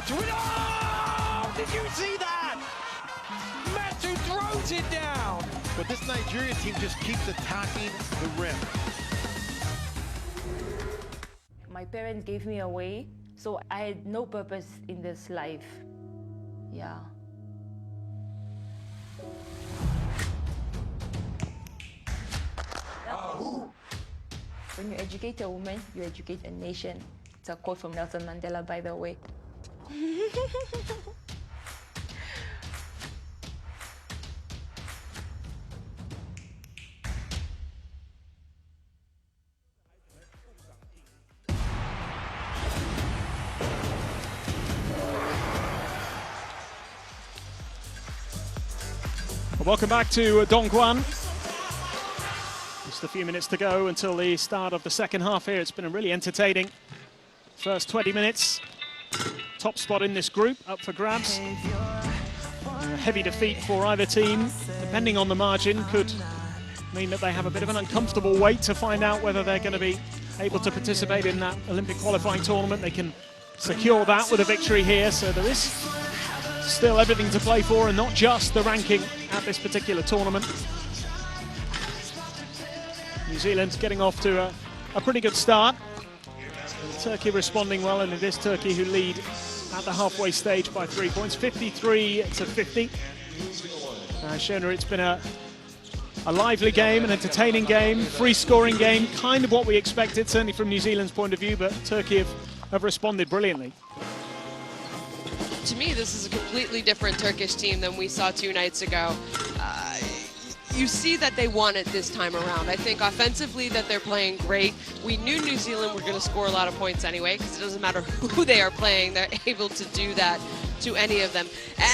Oh! Did you see that? Matu throws it down. But this Nigerian team just keeps attacking the rim. My parents gave me away, so I had no purpose in this life. Yeah. When you educate a woman, you educate a nation. It's a quote from Nelson Mandela, by the way. Welcome back to Dongguan. Just a few minutes to go until the start of the second half here. It's been a really entertaining first 20 minutes. Top spot in this group up for grabs. A heavy defeat for either team, depending on the margin, could mean that they have a bit of an uncomfortable wait to find out whether they're going to be able to participate in that Olympic qualifying tournament. They can secure that with a victory here, so there is still everything to play for, and not just the ranking at this particular tournament. New Zealand getting off to a pretty good start. And Turkey responding well, and it is Turkey who lead at the halfway stage by 3 points, 53-50. Shona, it's been a lively game, an entertaining game, free-scoring game, kind of what we expected, certainly from New Zealand's point of view, but Turkey have responded brilliantly. To me, this is a completely different Turkish team than we saw 2 nights ago. You see that they won it this time around. I think offensively that they're playing great. We knew New Zealand were going to score a lot of points anyway, because it doesn't matter who they are playing, they're able to do that to any of them.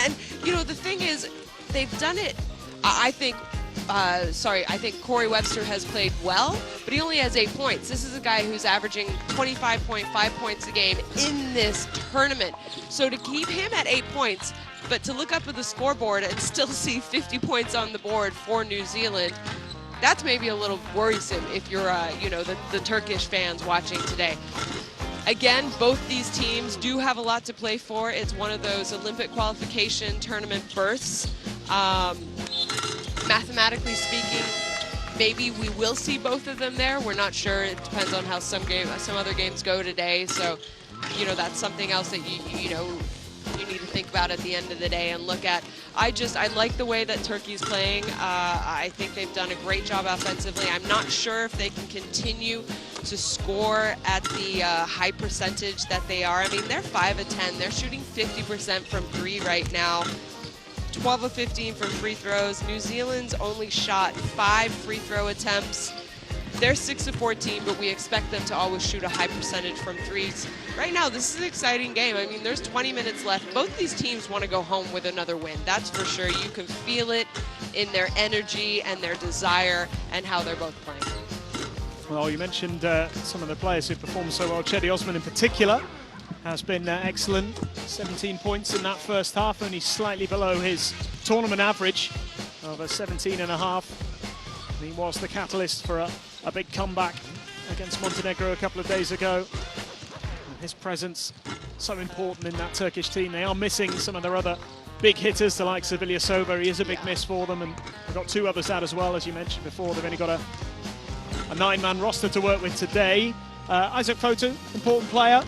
And, you know, the thing is, they've done it, I think Corey Webster has played well, but he only has 8 points. This is a guy who's averaging 25.5 points a game in this tournament. So to keep him at 8 points, but to look up at the scoreboard and still see 50 points on the board for New Zealand, that's maybe a little worrisome if you're, the Turkish fans watching today. Again, both these teams do have a lot to play for. It's one of those Olympic qualification tournament berths. Mathematically speaking, maybe we will see both of them there. We're not sure. It depends on how some other games go today. So, you know, that's something else that you need to think about at the end of the day and look at. I like the way that Turkey's playing. I think they've done a great job offensively. I'm not sure if they can continue to score at the high percentage that they are. I mean, they're 5 of 10. They're shooting 50% from 3 right now. 12 of 15 from free throws. New Zealand's only shot 5 free throw attempts. They're 6 of 14, but we expect them to always shoot a high percentage from threes. Right now, this is an exciting game. I mean, there's 20 minutes left. Both these teams want to go home with another win. That's for sure. You can feel it in their energy and their desire and how they're both playing. Well, you mentioned some of the players who performed so well. Cedi Osman in particular has been excellent. 17 points in that first half, only slightly below his tournament average of a 17.5. He was the catalyst for a big comeback against Montenegro a couple of days ago. And his presence so important in that Turkish team. They are missing some of their other big hitters, the likes of Ilyasova. He is a big miss for them, and they've got 2 others out as well, as you mentioned before. They've only got a 9-man roster to work with today. Isaac Fotu, important player.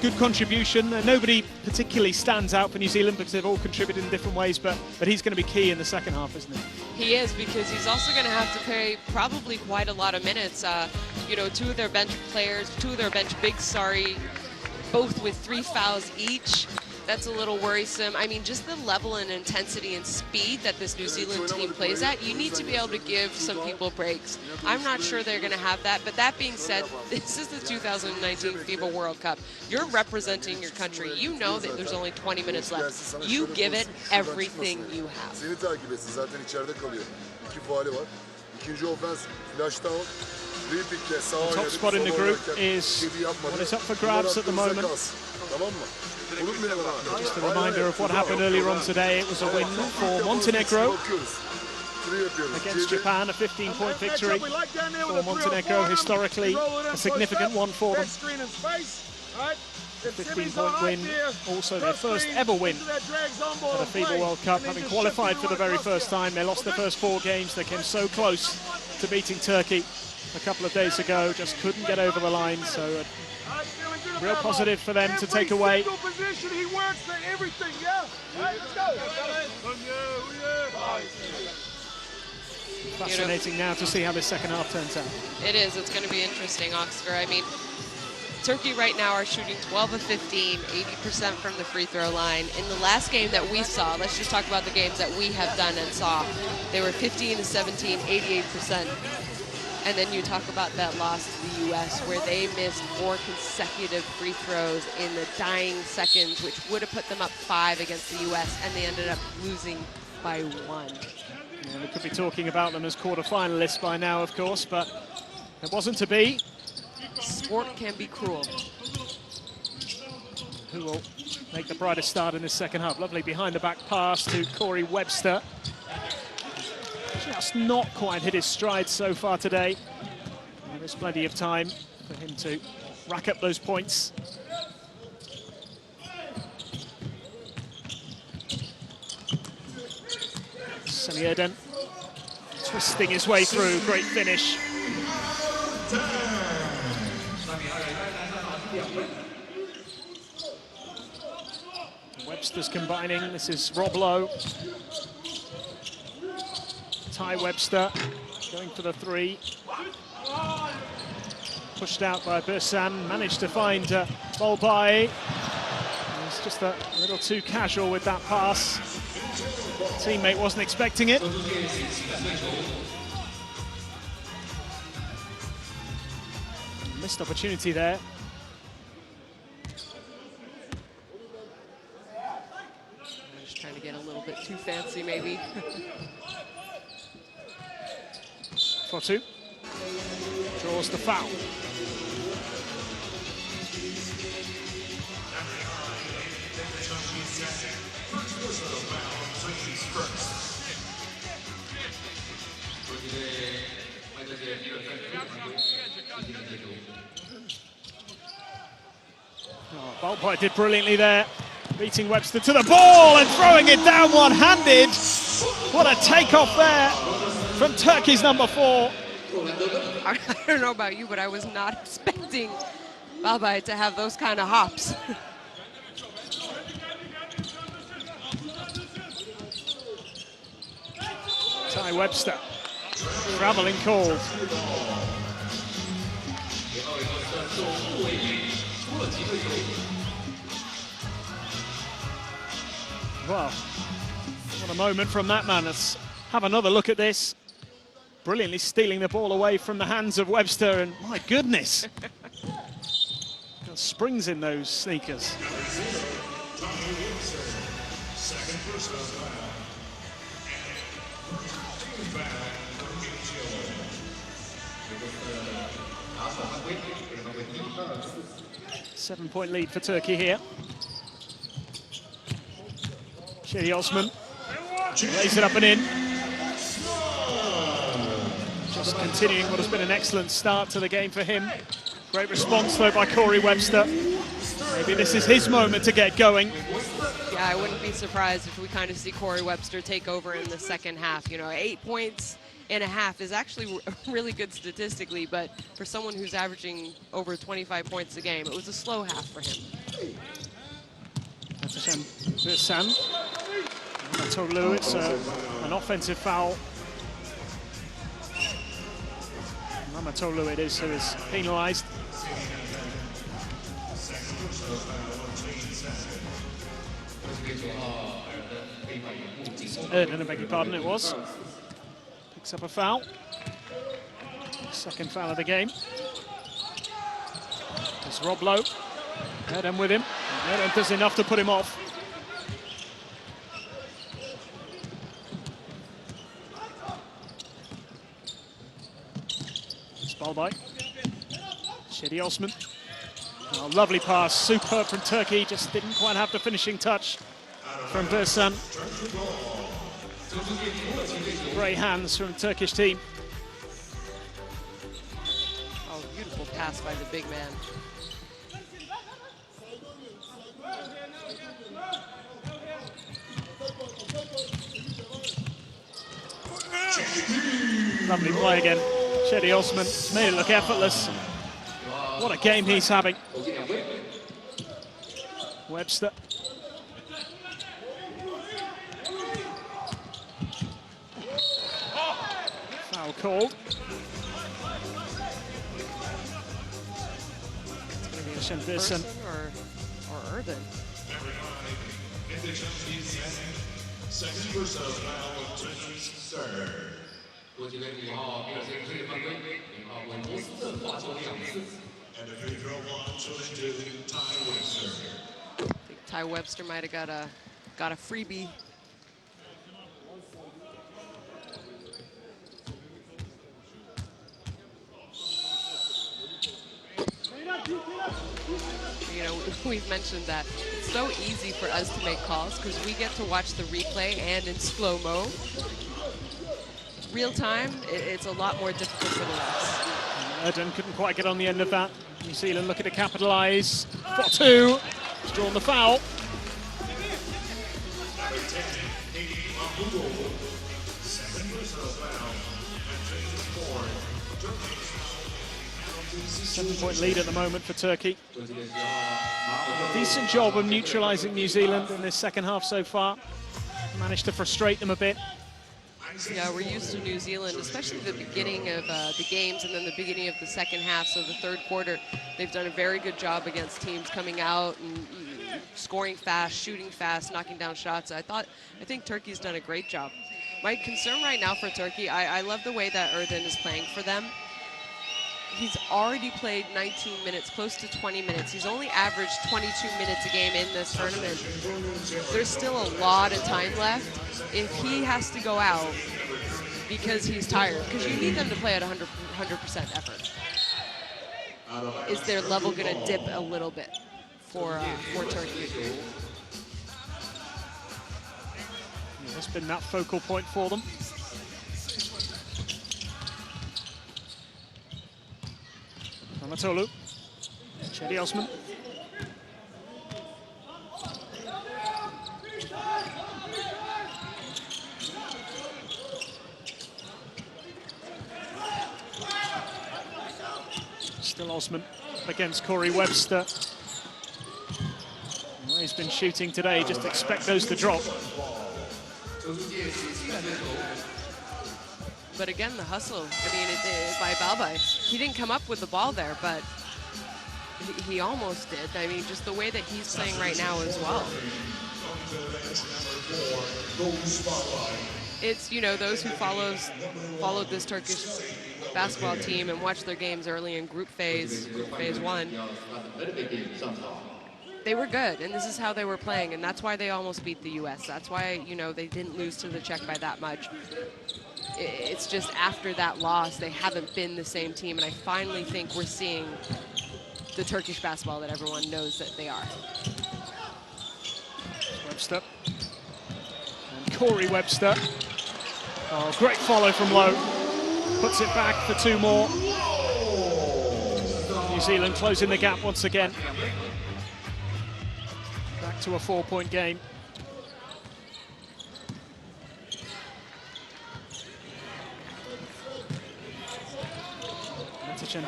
Good contribution. Nobody particularly stands out for New Zealand because they've all contributed in different ways, but he's going to be key in the second half, isn't he? He is, because he's also going to have to play probably quite a lot of minutes. 2 of their bench players, 2 of their bench bigs, both with 3 fouls each. That's a little worrisome. I mean, just the level and intensity and speed that this New Zealand team plays at, you need to be able to give some people breaks. I'm not sure they're going to have that, but that being said, this is the 2019 FIBA World Cup. You're representing your country. You know that there's only 20 minutes left. You give it everything you have. The top spot in the group is what is up for grabs at the moment. Just a reminder of what happened earlier on today. It was a win for Montenegro against Japan, a 15-point victory for Montenegro, historically a significant one for them. 15-point win, also their first ever win at a FIBA World Cup, having qualified for the very first time. They lost their first 4 games. They came so close to beating Turkey a couple of days ago, just couldn't get over the line. So real positive for them to take away. Every single position he works for everything, yeah? All right, let's go. Fascinating now to see how this second half turns out. It is. It's going to be interesting, Oscar. I mean, Turkey right now are shooting 12 of 15, 80% from the free throw line. In the last game that we saw, let's just talk about the games that we have done and saw, they were 15 to 17, 88%. And then you talk about that loss to the U.S. where they missed 4 consecutive free throws in the dying seconds, which would have put them up 5 against the U.S., and they ended up losing by 1. Yeah, we could be talking about them as quarter-finalists by now, of course, but it wasn't to be. Sport can be cruel. Who will make the brightest start in this second half? Lovely behind-the-back pass to Corey Webster. Just not quite hit his stride so far today. And there's plenty of time for him to rack up those points. Semierden twisting his way through, great finish. Webster's combining, this is Rob Lowe. Ty Webster going for the 3. Pushed out by Bursan, managed to find Bolbai. He's just a little too casual with that pass. Teammate wasn't expecting it. Missed opportunity there. Just trying to get a little bit too fancy, maybe. For 2. Draws the foul. Oh, Bolbai did brilliantly there, beating Webster to the ball and throwing it down one-handed. What a takeoff there from Turkey's number 4. I don't know about you, but I was not expecting Bolbai to have those kind of hops. Ty Webster, traveling call. Well, what a moment from that man. Let's have another look at this. Brilliantly stealing the ball away from the hands of Webster, and my goodness. Got springs in those sneakers. Seven-point lead for Turkey here. Shady Osman lays it up and in. Just continuing what has been an excellent start to the game for him. Great response though by Corey Webster. Maybe this is his moment to get going. Yeah, I wouldn't be surprised if we kind of see Corey Webster take over in the second half. You know, 8 points in a half is actually really good statistically, but for someone who's averaging over 25 points a game, it was a slow half for him. Bursan. Tolu, it's an offensive foul. Mamatolu it is who is penalised. Erden, I beg your pardon, it was. Picks up a foul. Second foul of the game. It's Rob Lowe. Erden with him. Erden does enough to put him off. Bolbai. Shady Osman. Oh, lovely pass, superb from Turkey, just didn't quite have the finishing touch from Bursan. Great hands from the Turkish team. Oh, beautiful pass by the big man. Lovely play again. Shady Osman made it look effortless. What a game he's having. Webster. Foul called. It's going to be a Shenbison. Or Urban. Second personal foul of Turkey's third. And the free throw launch to Ty Webster. I think Ty Webster might have got a freebie. You know, we've mentioned that it's so easy for us to make calls because we get to watch the replay and in slow-mo. Real time, it's a lot more difficult for the refs. Erdon couldn't quite get on the end of that. New Zealand looking to capitalise. 4-2. He's drawn the foul. Seven-point lead at the moment for Turkey. Decent job of neutralising New Zealand in this second half so far. Managed to frustrate them a bit. Yeah, we're used to New Zealand, especially the beginning of the games and then the beginning of the second half, so the third quarter. They've done a very good job against teams coming out and scoring fast, shooting fast, knocking down shots. I think Turkey's done a great job. My concern right now for Turkey, I love the way that Erdin is playing for them. He's already played 19 minutes, close to 20 minutes. He's only averaged 22 minutes a game in this tournament. There's still a lot of time left. If he has to go out because he's tired, because you need them to play at 100% effort, is their level going to dip a little bit for Turkey? It's been that focal point for them. Anatolu, Cedi Osman. Still Osman against Corey Webster. Well, he's been shooting today, just expect those to drop. But again, the hustle, I mean, by Balba. He didn't come up with the ball there, but he almost did. I mean, just the way that he's playing right now as well. It's, you know, those who followed this Turkish basketball team and watched their games early in group phase 1. They were good, and this is how they were playing, and that's why they almost beat the U.S. That's why, you know, they didn't lose to the Czech by that much. It's just after that loss, they haven't been the same team, and I finally think we're seeing the Turkish basketball that everyone knows that they are. Webster. And Corey Webster. Oh, great follow from Lowe. Puts it back for 2 more. New Zealand closing the gap once again. Back to a 4-point game.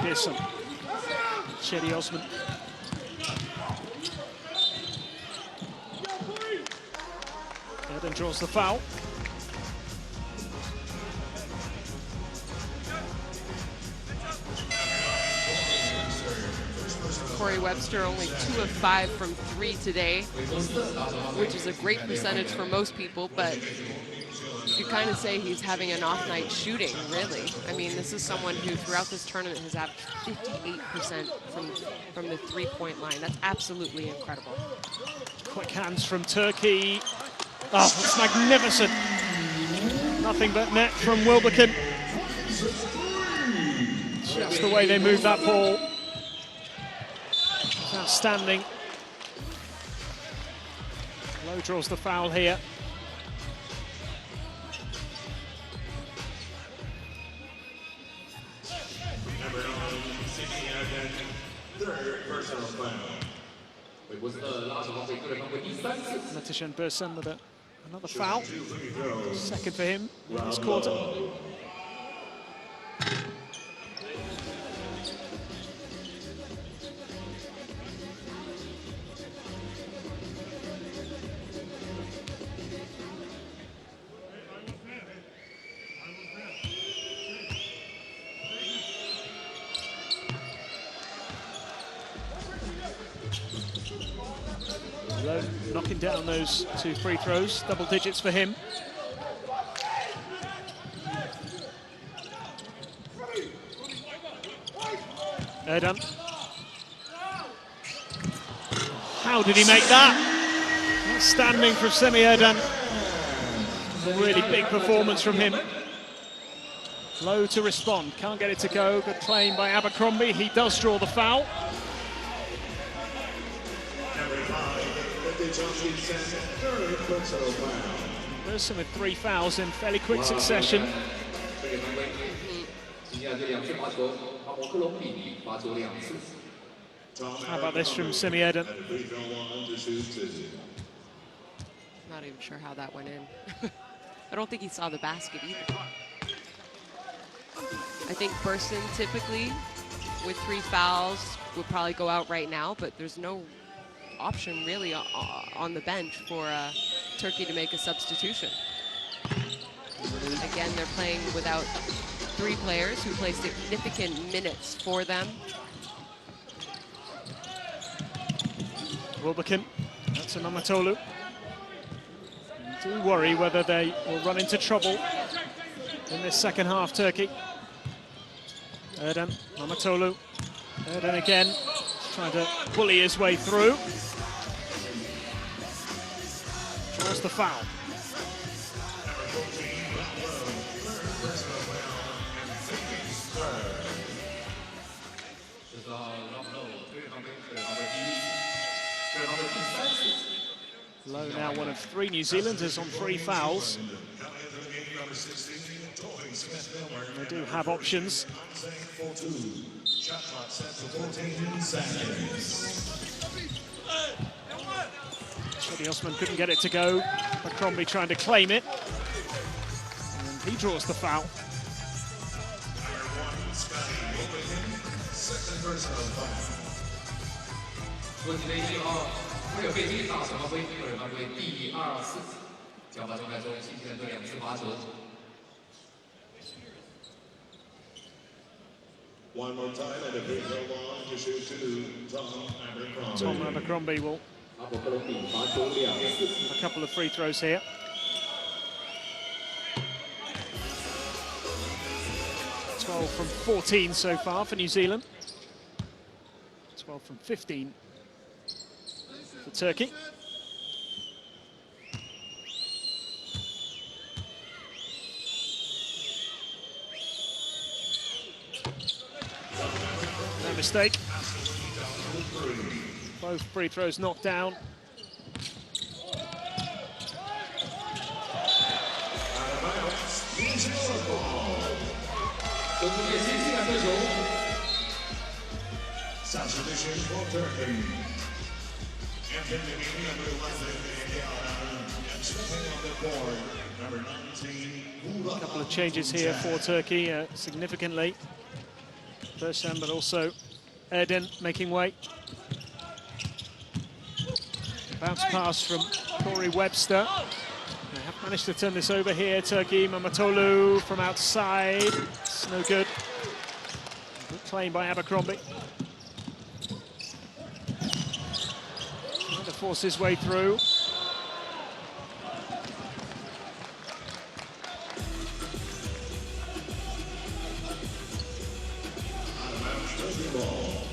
Pearson, Cedi Osman. Erdon draws the foul. Corey Webster only 2 of 5 from 3 today, which is a great percentage for most people, but you could kind of say he's having an off night shooting, really. I mean, this is someone who throughout this tournament has averaged 58% from the 3-point line. That's absolutely incredible. Quick hands from Turkey. Oh, it's magnificent. Nothing but net from Wilbekin. Just the way they move that ball. It's outstanding. Lowe draws the foul here. Letitia Burson with another foul. Second for him in this quarter. Low knocking down those 2 free throws, double digits for him. Erdan. How did he make that? Outstanding from Semi Erdan. A really big performance from him. Low to respond, can't get it to go. Good claim by Abercrombie. He does draw the foul. Wilson with 3 fouls in fairly quick succession. How about this from Semi Erdan? Not even sure how that went in. I don't think he saw the basket either. I think Burson typically with 3 fouls would probably go out right now, but there's no option really on the bench for Turkey to make a substitution. Again, they're playing without 3 players who play significant minutes for them. Wilbekin, that's a Mamatolu. Do worry whether they will run into trouble in this second half, Turkey. Erdan, Mamatolu. Erdan again, trying to bully his way through. Draws the foul. Low now one of 3 New Zealanders on 3 fouls. They do have options. Shady Osman couldn't get it to go. Abercrombie trying to claim it. And he draws the foul. One more time, and a free throw line to shoot to Tom Abercrombie will have a couple of free throws here. (12 from 14 so far for New Zealand. 12 from 15 for Turkey. No mistake. Both free throws knocked down. Substitution for Turkey. A couple of changes here for Turkey, significantly. Bersham, but also Erdan making way. Bounce pass from Corey Webster. They have managed to turn this over here. Turkey, Mamatolu from outside. It's no good. Good claim by Abercrombie. Trying to force his way through.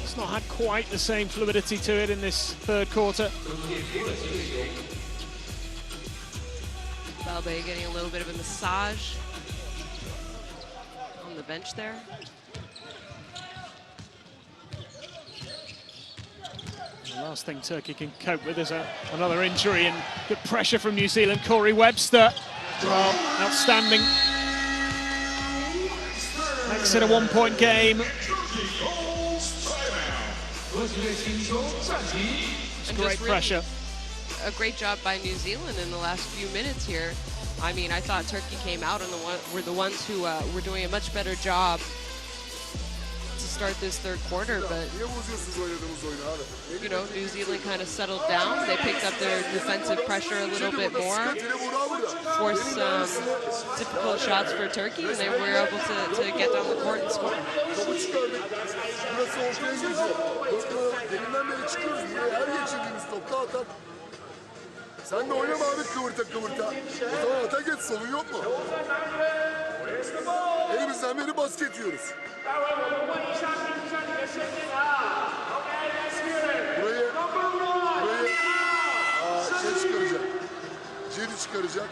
It's not had quite the same fluidity to it in this third quarter. Balbe getting a little bit of a massage on the bench there. The last thing Turkey can cope with is another injury, and good pressure from New Zealand. Corey Webster, outstanding. Makes it a 1-point game. It's great pressure. A great job by New Zealand in the last few minutes here. I mean, I thought Turkey came out and were the ones who were doing a much better job to start this third quarter, but you know, New Zealand kind of settled down. They picked up their defensive pressure a little bit more, forced some difficult shots for Turkey, and they were able to get down the court and score. Sen de oynama abi kıvırta kıvırta. O zaman ata geç, sorun yok mu? Elimizden beri basket yiyoruz. Burayı şey çıkaracak. Jedi çıkaracak.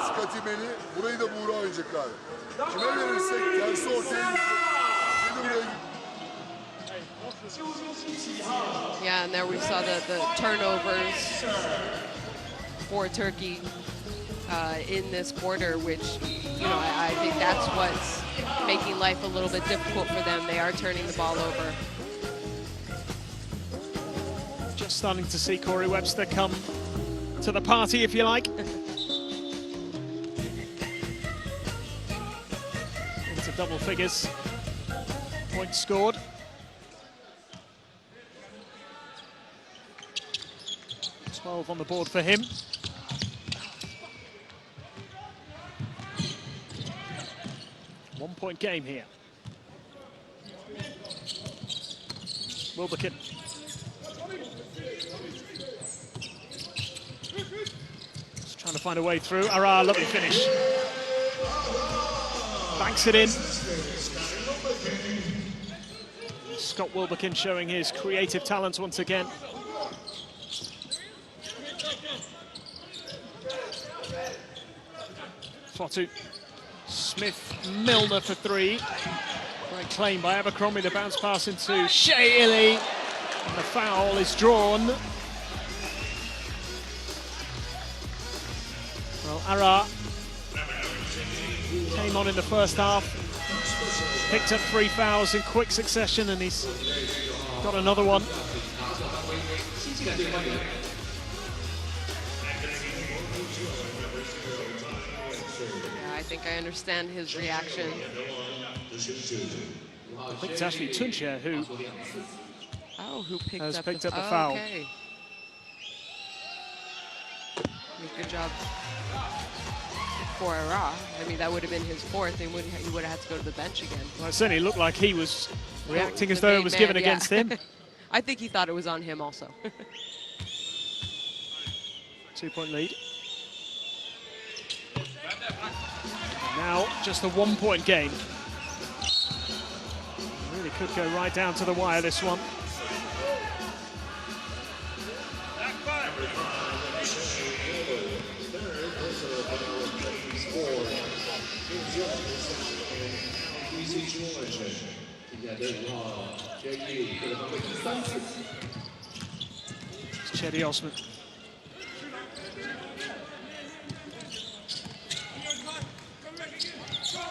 Scotty beni. Burayı da Buğra oynayacak abi. Kime verirsek tersi ortaya gidecek. Jedi buraya gidecek. Yeah, and there we saw the turnovers for Turkey in this quarter, which, you know, I think that's what's making life a little bit difficult for them. They are turning the ball over. Just starting to see Corey Webster come to the party, if you like. Into double figures. Points scored. On the board for him. One-point game here. Wilbekin. Just trying to find a way through. Ara, lovely finish. Banks it in. Scott Wilbekin showing his creative talents once again. Fotu. Smith Milner for three. Great claim by Abercrombie. The bounce pass into Shea Illy. And the foul is drawn. Well, Ara came on in the first half. Picked up 3 fouls in quick succession, and he's got another one. I think I understand his reaction. I think it's actually Tunche who has picked up the foul. Okay. Good job for Ara. I mean, that would have been his fourth. He would have had to go to the bench again. Well, it certainly looked like he was reacting as though it was given against him. I think he thought it was on him also. 2-point lead. Now just a 1-point game. Really could go right down to the wire, this one. It's Cedi Osman.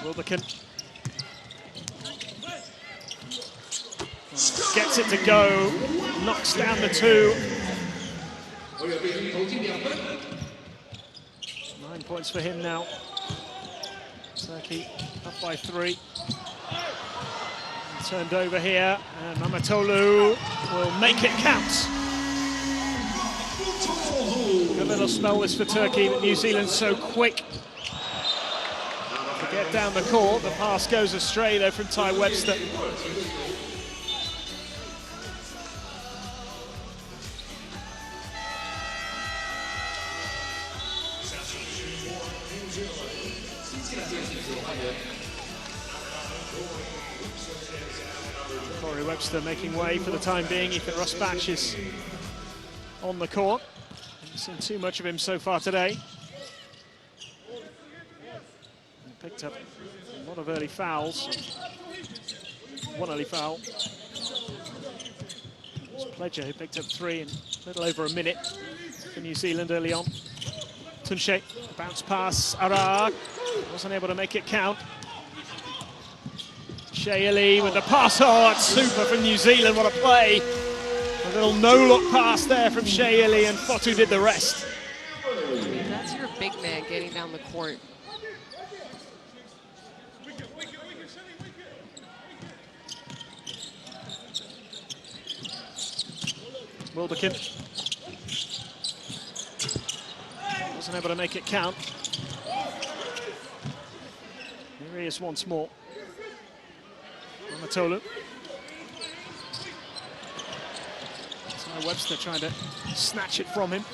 Wilbekin gets it to go, knocks down the 2. 9 points for him now. Turkey up by 3. And turned over here, and Mamatolu will make it count. Good little spell this for Turkey, but New Zealand's so quick. Get down the court, the pass goes astray though from Ty Webster. Corey Webster making way for the time being. Ethan Rusbach is on the court. Haven't seen too much of him so far today. Picked up a lot of early fouls. One early foul. It's Pledger who picked up 3 in a little over a minute for New Zealand early on. Tunche, bounce pass, Ara wasn't able to make it count. Shea Illy with the pass, oh, that's super from New Zealand, what a play. A little no-look pass there from Shea Illy, and Fotu did the rest. That's your big man getting down the court. Wilbekin wasn't able to make it count. Here he is once more. Mamatolu. Webster trying to snatch it from him.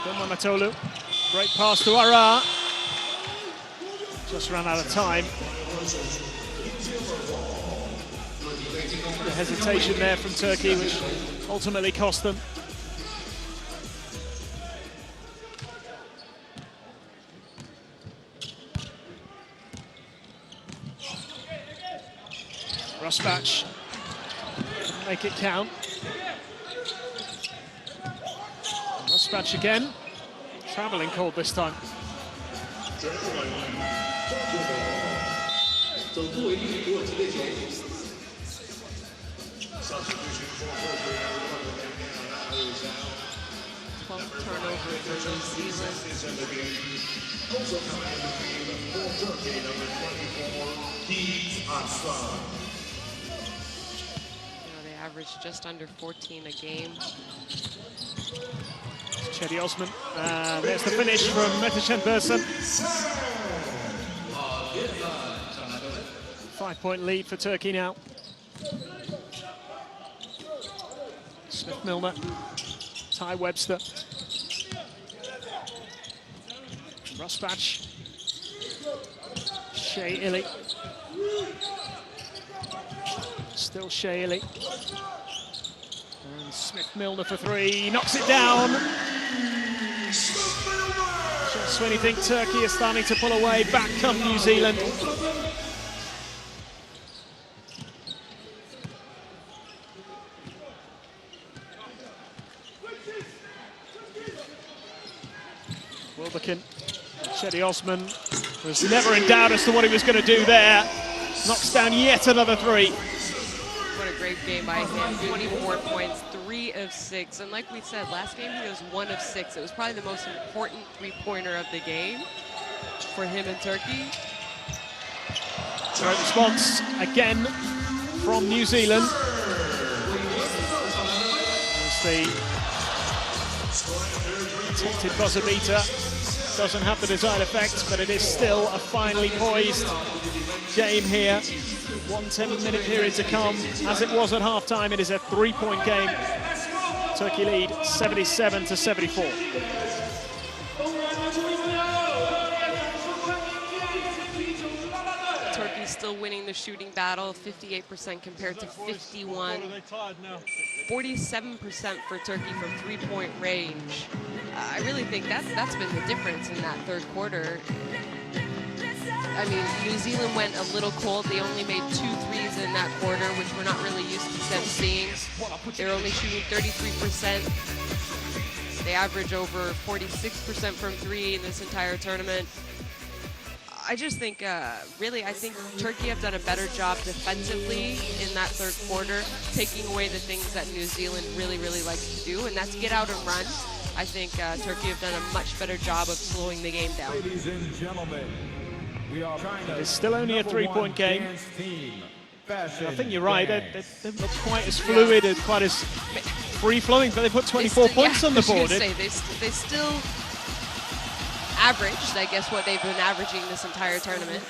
Still Mamatolu. Great pass to Ara. Just ran out of time. The hesitation there from Turkey, which ultimately cost them. Rusbach, make it count. Rusbach again, travelling called this time. Turnover for New Zealand. They average just under 14 a game. Cedi Osman. There's the finish from Metishen Bersen. 5-point lead for Turkey now. Smith-Milner. Ty Webster. Rusbach. Shea Illy. Still Shea Illy. And Smith-Milner for three. Knocks it down. Just when you think Turkey is starting to pull away, back come New Zealand. Wilbekin, Cedi Osman was never in doubt as to what he was going to do there. Knocks down yet another three. What a great game by him. 24 points, 3 of 6. And like we said, last game he was 1 of 6. It was probably the most important three-pointer of the game for him in Turkey. Great response again from New Zealand. As the attempted buzzer beater doesn't have the desired effect, but it is still a finely poised game here. 1 10-minute period to come. As it was at halftime, it is a 3-point game. Turkey lead 77-74. Turkey still winning the shooting battle, 58% compared to 51. 47% for Turkey from three-point range. I really think that's been the difference in that third quarter. I mean, New Zealand went a little cold. They only made 2 threes in that quarter, which we're not really used to them seeing. They're only shooting 33%. They average over 46% from 3 in this entire tournament. I just think, really, I think Turkey have done a better job defensively in that third quarter, taking away the things that New Zealand really, really likes to do, and that's get out and run. I think Turkey have done a much better job of slowing the game down. Ladies and gentlemen, we are trying to. It's still only a 3-point game. I think you're right. They're not quite as fluid and quite as free-flowing, but they put 24 points on the board. They still averaged, I guess, what they've been averaging this entire tournament.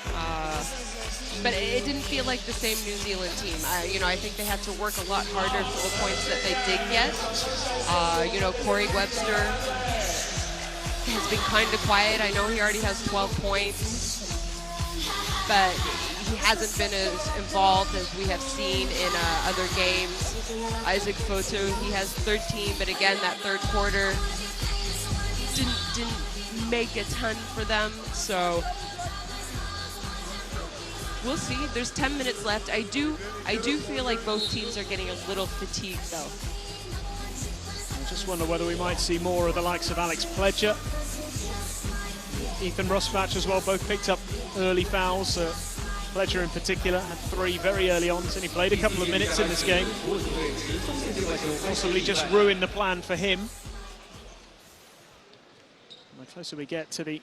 But it didn't feel like the same New Zealand team. You know, I think they had to work a lot harder for the points that they did get. You know, Corey Webster has been kind of quiet. I know he already has 12 points, but he hasn't been as involved as we have seen in other games. Isaac Fotu, he has 13, but again, that third quarter didn't make a ton for them, so we'll see. There's 10 minutes left. I do feel like both teams are getting a little fatigued, though. I just wonder whether we might see more of the likes of Alex Pledger, Ethan Rusbach as well. Both picked up early fouls. Pledger in particular had 3 very early on, and he played a couple of minutes in this game. Possibly just ruined the plan for him. The closer we get to the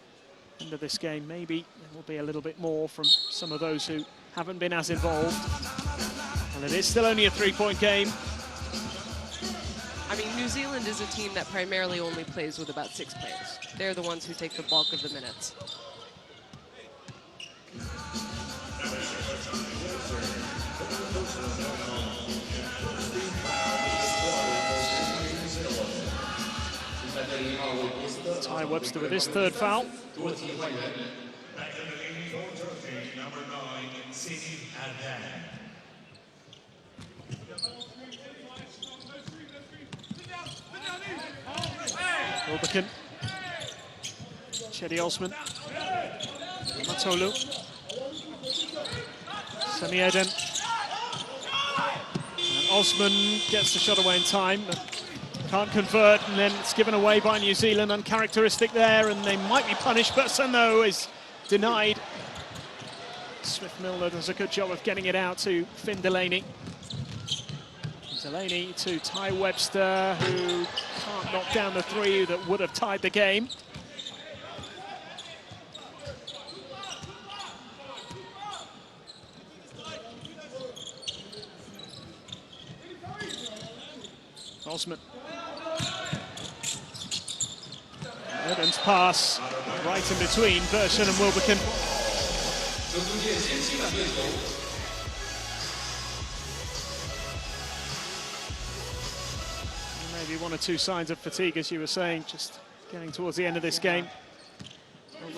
end of this game, maybe there will be a little bit more from some of those who haven't been as involved. And it is still only a 3-point game. I mean, New Zealand is a team that primarily only plays with about 6 players. They're the ones who take the bulk of the minutes. Ty Webster with his third foul. Wilbekin, Cedi Osman, Matolu, Semi Eden, and Osman gets the shot away in time, but can't convert, and then it's given away by New Zealand. Uncharacteristic there, and they might be punished, but Sano is denied. Smith-Milner does a good job of getting it out to Finn Delaney. Delaney to Ty Webster, who can't knock down the three that would have tied the game. Osman. Eden's pass right in between Bershon and Wilbekin. Maybe one or two signs of fatigue, as you were saying, just getting towards the end of this game.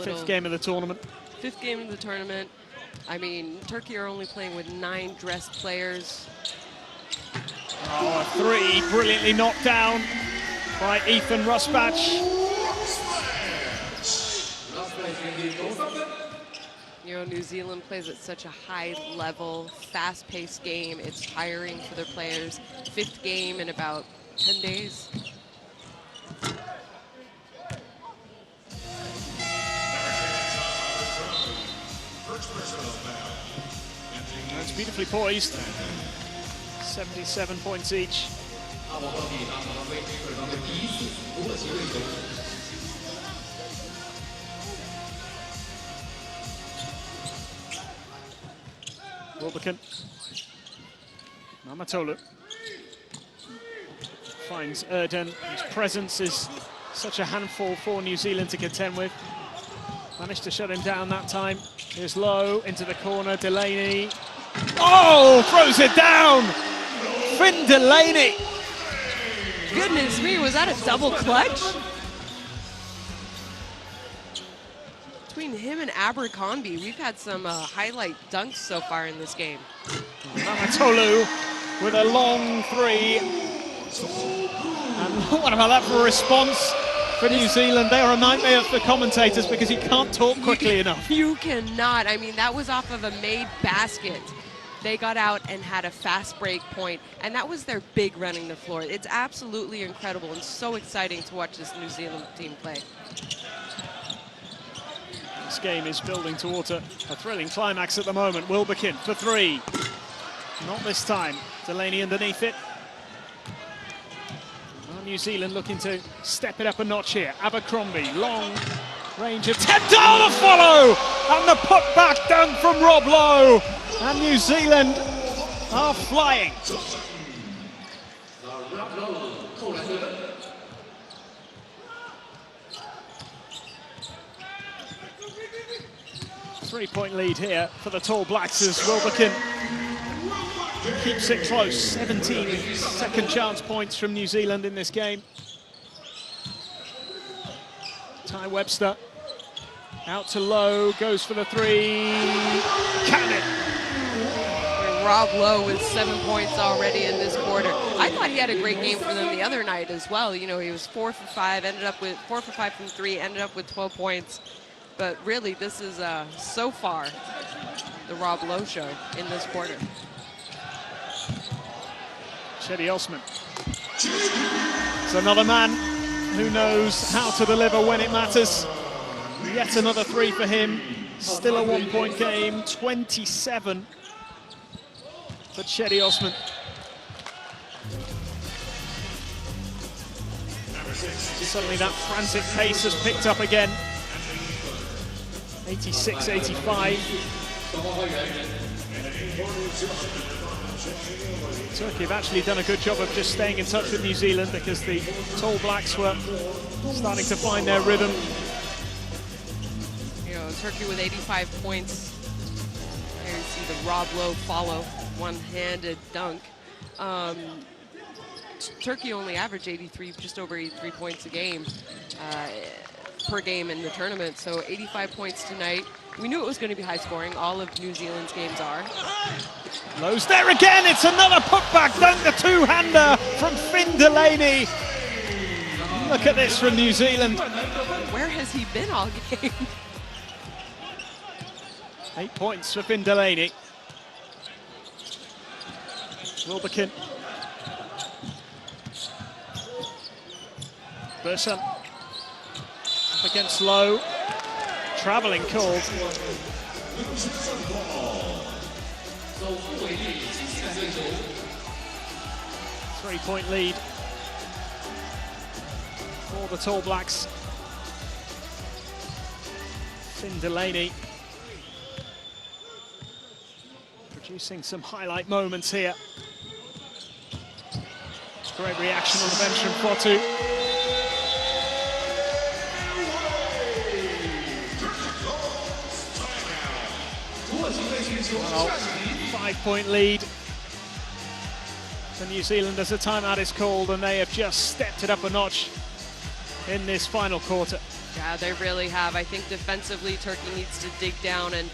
Fifth game of the tournament. Fifth game of the tournament. I mean, Turkey are only playing with 9 dressed players. Oh, a three brilliantly knocked down by Ethan Rusbach. You know, New Zealand plays at such a high level, fast-paced game. It's tiring for their players. Fifth game in about 10 days. That's beautifully poised. 77 points each. Wilbekin. Mamatolu finds Erden, whose presence is such a handful for New Zealand to contend with. Managed to shut him down that time. Here's Lowe into the corner, Delaney. Oh, throws it down! Finn Delaney! Goodness me, was that a double clutch? Between him and Abercrombie, we've had some highlight dunks so far in this game. Mamatolu with a long three. And what about that for a response for New Zealand? They are a nightmare for commentators because you can't talk quickly enough. You cannot. I mean, that was off of a made basket. They got out and had a fast break point, and that was their big running the floor. It's absolutely incredible and so exciting to watch this New Zealand team play. This game is building towards a thrilling climax at the moment. Wilbekin for three. Not this time. Delaney underneath it. Well, New Zealand looking to step it up a notch here. Abercrombie, long range attempt. Oh, the follow! And the putback done from Rob Lowe. And New Zealand are flying. Three-point lead here for the Tall Blacks as Wilbekin keeps it close. 17 second chance points from New Zealand in this game. Ty Webster out to Lowe, goes for the three. Can it? Rob Lowe with 7 points already in this quarter. I thought he had a great game for them the other night as well. You know, he was 4 for 5, ended up with 4 for 5 from 3, ended up with 12 points. But really, this is so far the Rob Lowe show in this quarter. Cedi Osman. It's another man who knows how to deliver when it matters. Yet another three for him. Still a 1 point game. 27 for Cedi Osman. Suddenly that frantic pace has picked up again. 86-85. Turkey have actually done a good job of just staying in touch with New Zealand because the Tall Blacks were starting to find their rhythm. You know, Turkey with 85 points. There you see the Rob Lowe follow, one-handed dunk. Turkey only averaged 83, just over 83 points a game. per game in the tournament. So 85 points tonight. We knew it was going to be high scoring. All of New Zealand's games are. Lowe's there again. It's another putback dunk, the two-hander from Finn Delaney. Look at this from New Zealand. Where has he been all game? 8 points for Finn Delaney. Wilbekin. Burson up against Lowe. Travelling called. 3-point lead for the Tall Blacks. Finn Delaney producing some highlight moments here. Great reaction on the bench from Fotu. Well, 5-point lead for New Zealand as the timeout is called, and they have just stepped it up a notch in this final quarter. Yeah, they really have. I think defensively, Turkey needs to dig down, and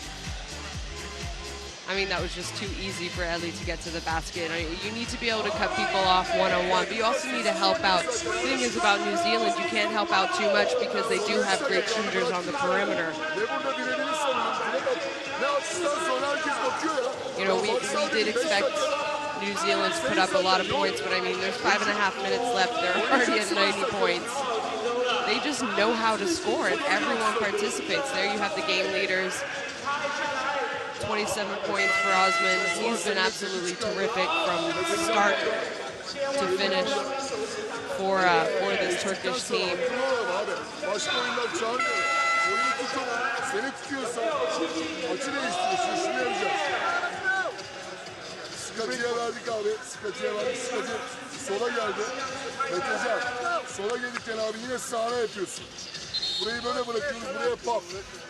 I mean, that was just too easy for Ellie to get to the basket. You need to be able to cut people off one-on-one, but you also need to help out. The thing is about New Zealand, you can't help out too much because they do have great shooters on the perimeter. You know, we did expect New Zealand to put up a lot of points, but I mean, there's 5.5 minutes left. They're already at 90 points. They just know how to score, and everyone participates. There you have the game leaders. 27 points for Osman. He's been absolutely terrific from start to finish for this Turkish team. Sıkacıya verdik abi. Sıkacıya verdik. Sıkacı sola geldi. Metecan. Sola gelirken abi yine sahne yapıyorsun. Burayı böyle bırakıyoruz. Buraya pop.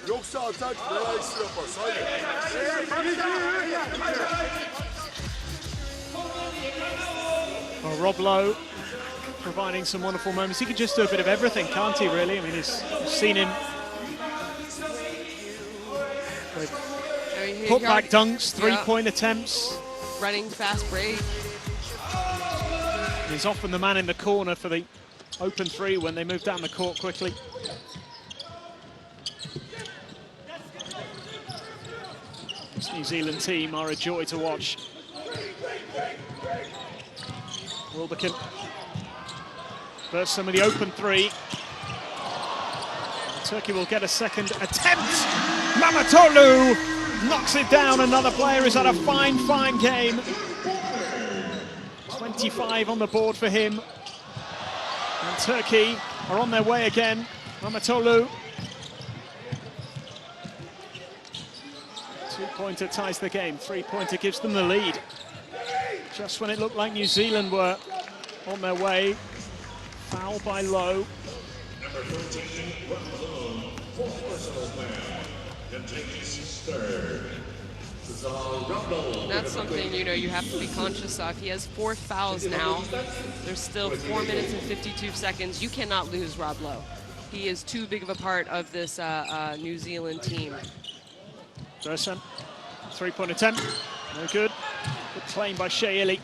Yoksa atak veya ekstra pas. Haydi. Well, Rob Lowe providing some wonderful moments. He could just do a bit of everything, can't he, really? I mean, you've seen him with putback dunks, three-point attempts. Running fast break. He's often the man in the corner for the open three when they move down the court quickly. This New Zealand team are a joy to watch. Wilbekin bursts some of the open three. Turkey will get a second attempt. Mamatolu knocks it down. Another player is at a fine, fine game. 25 on the board for him. And Turkey are on their way again. Mamatolu. Two-pointer ties the game. Three-pointer gives them the lead. Just when it looked like New Zealand were on their way. Foul by Lowe. Number 13, fourth personal foul. Contains third. That's something, you know, you have to be conscious of. He has 4 fouls now. There's still 4 minutes and 52 seconds. You cannot lose Rob Lowe. He is too big of a part of this New Zealand team. Dursan, three-point attempt, no good. Good claim by Shea Illy.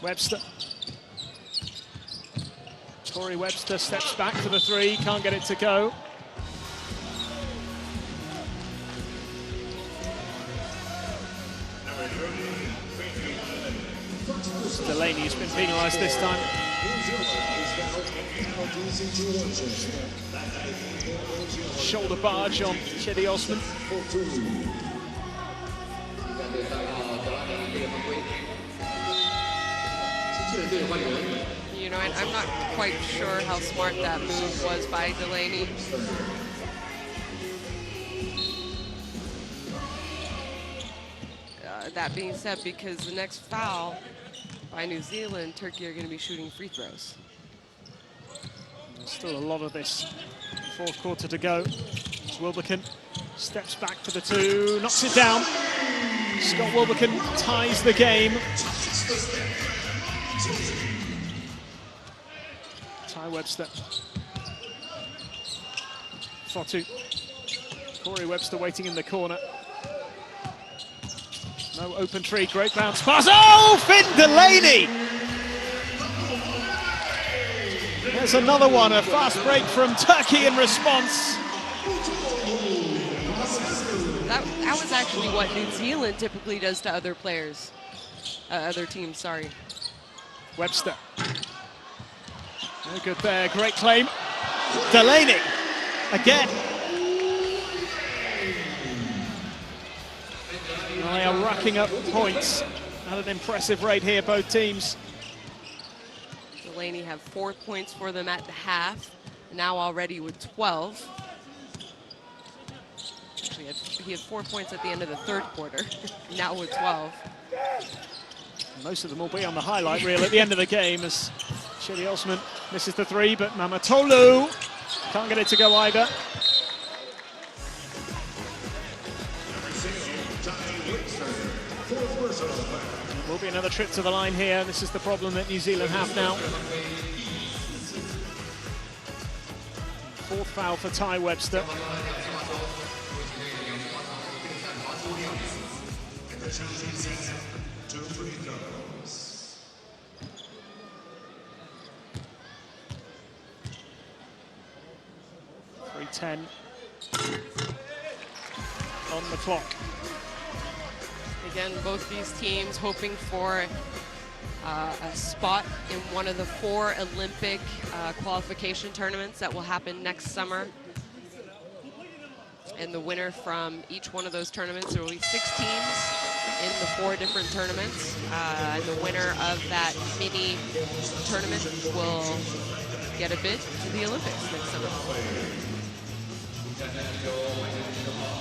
Webster. Corey Webster steps back for the three, can't get it to go. Delaney's been penalised this time. Shoulder barge on Chedi Osman. You know, I'm not quite sure how smart that move was by Delaney. That being said, because the next foul by New Zealand, Turkey are going to be shooting free throws. There's still a lot of this fourth quarter to go. Wilbekin steps back for the two, knocks it down. Scott Wilbekin ties the game. Ty Webster. Fotu. Corey Webster waiting in the corner. No open tree, great bounce pass. Oh, Finn Delaney! There's another one, a fast break from Turkey in response. That was actually what New Zealand typically does to other players. Other teams, sorry. Webster. No good there, great claim. Delaney, again. Well, they are racking up points at an impressive rate here, both teams. Delaney have 4 points for them at the half, now already with 12. Actually, he had 4 points at the end of the third quarter, now with 12. Most of them will be on the highlight reel at the end of the game as Shady Osman misses the three, but Mamatolu can't get it to go either. Will be another trip to the line here. This is the problem that New Zealand have now. Fourth foul for Ty Webster. .310 on the clock. Again, both these teams hoping for a spot in one of the 4 Olympic qualification tournaments that will happen next summer. And the winner from each one of those tournaments, there will be 6 teams in the 4 different tournaments. And the winner of that mini tournament will get a bid to the Olympics next summer.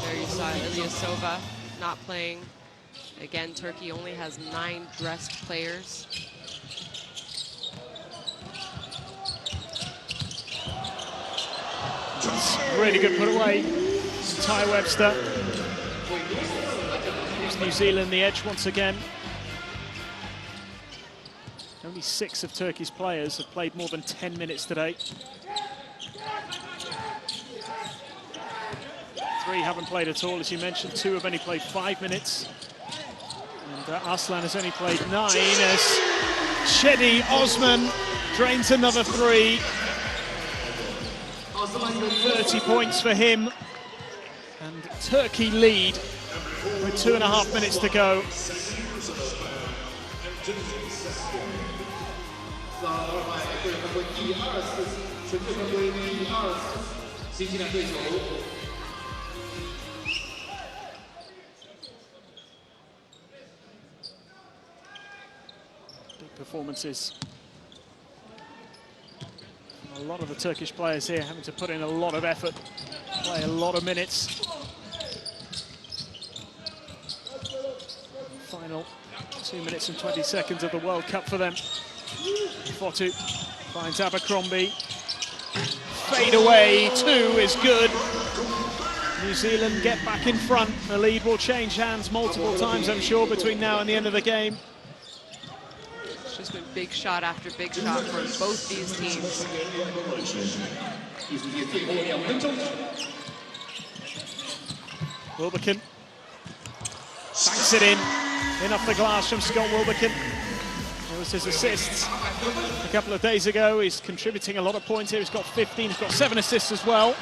There you saw Ilyasova not playing. Again, Turkey only has 9 dressed players. Really good put away. Ty Webster. Gives New Zealand the edge once again. Only 6 of Turkey's players have played more than 10 minutes today. 3 haven't played at all, as you mentioned. 2 have only played 5 minutes. And Arslan has only played 9 as Shady Osman drains another 3. 30 points for him. And Turkey lead with 2.5 minutes to go. Big performances. A lot of the Turkish players here having to put in a lot of effort, play a lot of minutes. Final 2 minutes and 20 seconds of the World Cup for them. Fotu finds Abercrombie. Fade away, 2 is good. New Zealand get back in front. The lead will change hands multiple times, I'm sure, between now and the end of the game. It's just been big shot after big shot for both these teams. Wilbekin banks it in off the glass from Scott Wilbekin. That was his assists a couple of days ago. He's contributing a lot of points here. He's got 15, he's got 7 assists as well.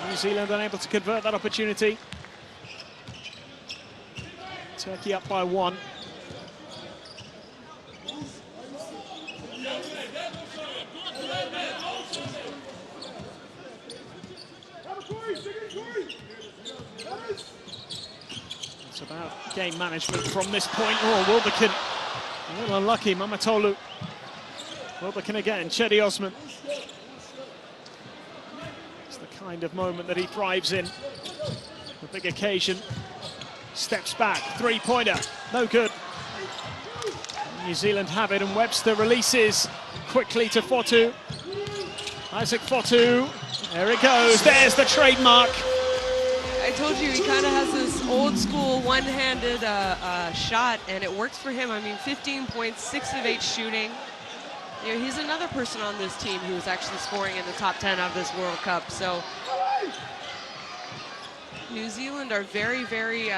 New Zealand unable to convert that opportunity. Turkey up by 1. It's about game management from this point. Oh, Wilbekin, a little unlucky. Mamatolu. Wilbekin again, Shady Osman. It's the kind of moment that he thrives in. A big occasion. Steps back, 3-pointer, no good. New Zealand have it, and Webster releases quickly to Fotu. Isaac Fotu, there it goes, there's the trademark. I told you he kind of has this old school one-handed shot, and it works for him. I mean, 15 points, 6 of 8 shooting. You know, he's another person on this team who is actually scoring in the top 10 of this World Cup. So New Zealand are very, very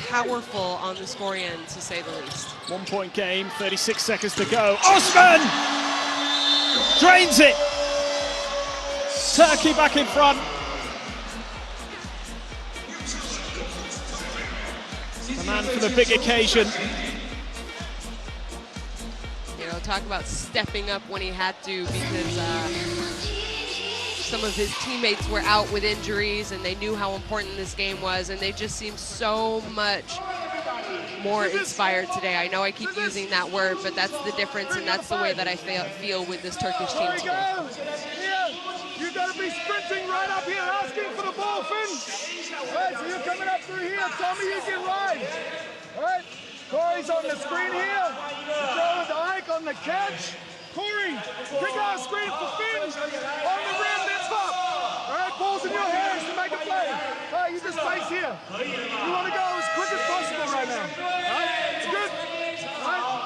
powerful on the scoring end, to say the least. 1 point game, 36 seconds to go. Osman drains it. Turkey back in front. The man for the big occasion. You know, talk about stepping up when he had to, because some of his teammates were out with injuries and they knew how important this game was, and they just seemed so much more inspired today. I know I keep using that word, but that's the difference, and that's the way that I feel with this Turkish team today. You gotta be sprinting right up here, asking for the ball, Finn. All right, so you're coming up through here. Tommy, you get right. All right, Corey's on the screen here. Joe with Ike on the catch. Corey, kick out a screen for Finn. On the rim, that's up. All right, ball's in your hands to make a play. All right, you just face here. You want to go as quick as possible right now. All right, it's good. All right.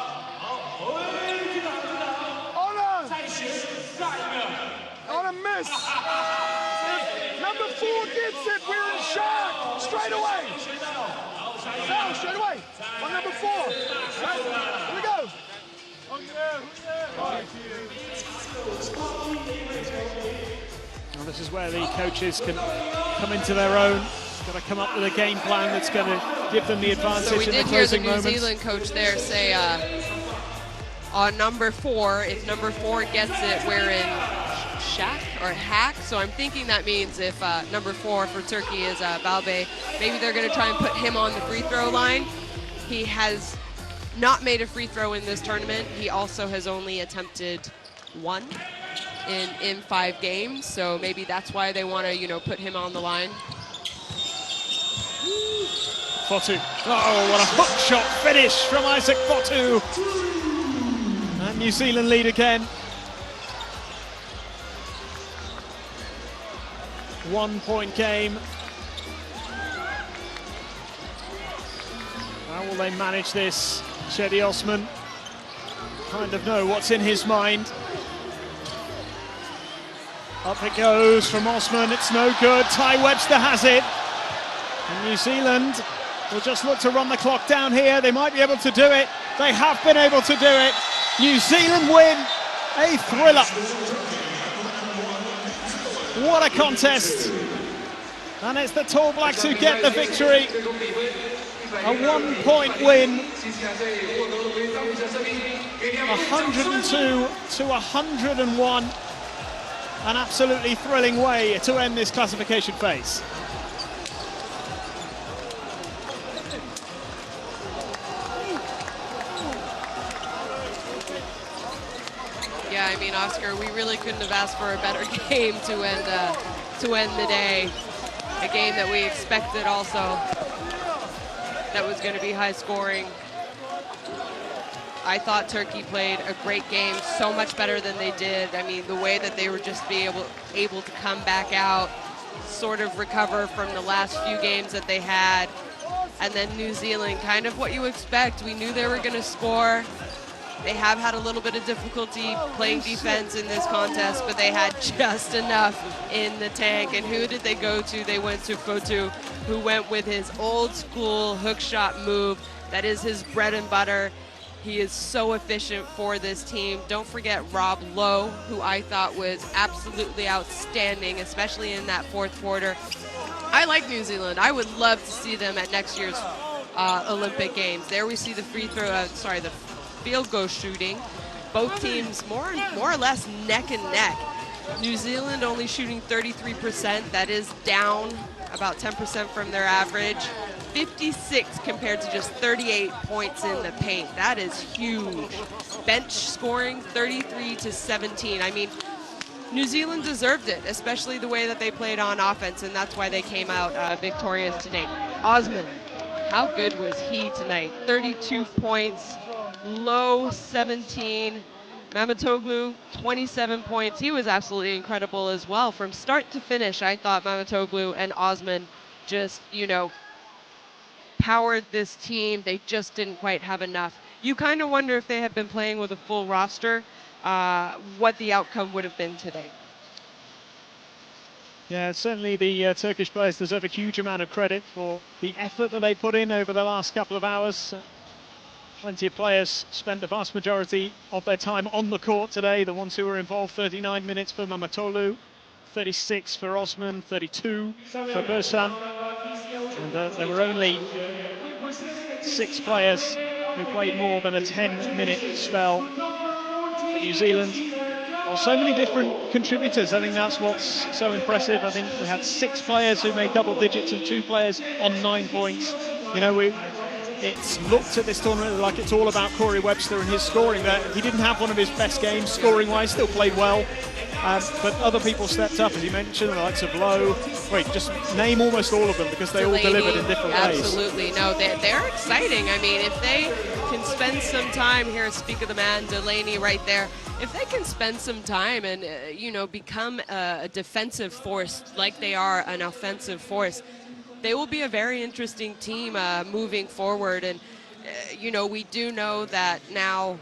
On a miss. If number 4 gets it, we're in shock. Straight away. No, straight away. On number 4. Right, here we go. Well, this is where the coaches can come into their own. Got to come up with a game plan that's going to give them the advantage So we in the did hear the closing New moments. Zealand coach there say on number 4, if number 4 gets it, we're in shack or hack. So I'm thinking that means if number 4 for Turkey is Balbe, maybe they're going to try and put him on the free throw line. He has not made a free throw in this tournament. He also has only attempted 1 in 5 games. So maybe that's why they want to, you know, put him on the line. Fotu. Oh, what a hook shot finish from Isaac Fotu. And New Zealand lead again. 1 point game. How will they manage this? Shedi Osman kind of know what's in his mind. Up it goes from Osman, it's no good. Ty Webster has it. And New Zealand will just look to run the clock down here. They might be able to do it. They have been able to do it. New Zealand win. A thriller. What a contest. And it's the Tall Blacks who get the victory. A 1 point win. 102 to 101. An absolutely thrilling way to end this classification phase. Yeah, I mean, Oscar, we really couldn't have asked for a better game to end the day. A game that we expected also that was going to be high scoring. I thought Turkey played a great game, so much better than they did. I mean, the way that they were just able to come back out, sort of recover from the last few games that they had. And then New Zealand, kind of what you expect. We knew they were going to score. They have had a little bit of difficulty playing defense in this contest, but they had just enough in the tank. And who did they go to? They went to Fotu, who went with his old school hook shot move. That is his bread and butter. He is so efficient for this team. Don't forget Rob Lowe, who I thought was absolutely outstanding, especially in that 4th quarter. I like New Zealand. I would love to see them at next year's Olympic Games. There we see the the field goal shooting. Both teams more or less neck and neck. New Zealand only shooting 33%. That is down about 10% from their average. 56 compared to just 38 points in the paint. That is huge. Bench scoring 33 to 17. I mean, New Zealand deserved it, especially the way that they played on offense, and that's why they came out victorious tonight. Osman, how good was he tonight? 32 points, low 17. Mamatoğlu, 27 points. He was absolutely incredible as well. From start to finish, I thought Mamatoğlu and Osman just, you know, powered this team. They just didn't quite have enough. You kind of wonder if they had been playing with a full roster, what the outcome would have been today. Yeah, certainly the Turkish players deserve a huge amount of credit for the effort that they put in over the last couple of hours. Plenty of players spent the vast majority of their time on the court today. The ones who were involved, 39 minutes for Mamatolu, 36 for Osman, 32 for Bursan. And there were only 6 players who played more than a 10-minute spell for New Zealand. Well, so many different contributors. I think that's what's so impressive. I think we had 6 players who made double digits and 2 players on 9 points. You know, it's looked at this tournament like it's all about Corey Webster and his scoring. That he didn't have one of his best games scoring-wise, still played well. But other people stepped up, as you mentioned, the likes of Lowe. Wait, just name almost all of them because they all delivered in different ways. Absolutely. No, they're exciting. I mean, if they can spend some time here, speak of the man, Delaney right there, if they can spend some time and, you know, become a defensive force like they are an offensive force, they will be a very interesting team moving forward. And, you know, we do know that now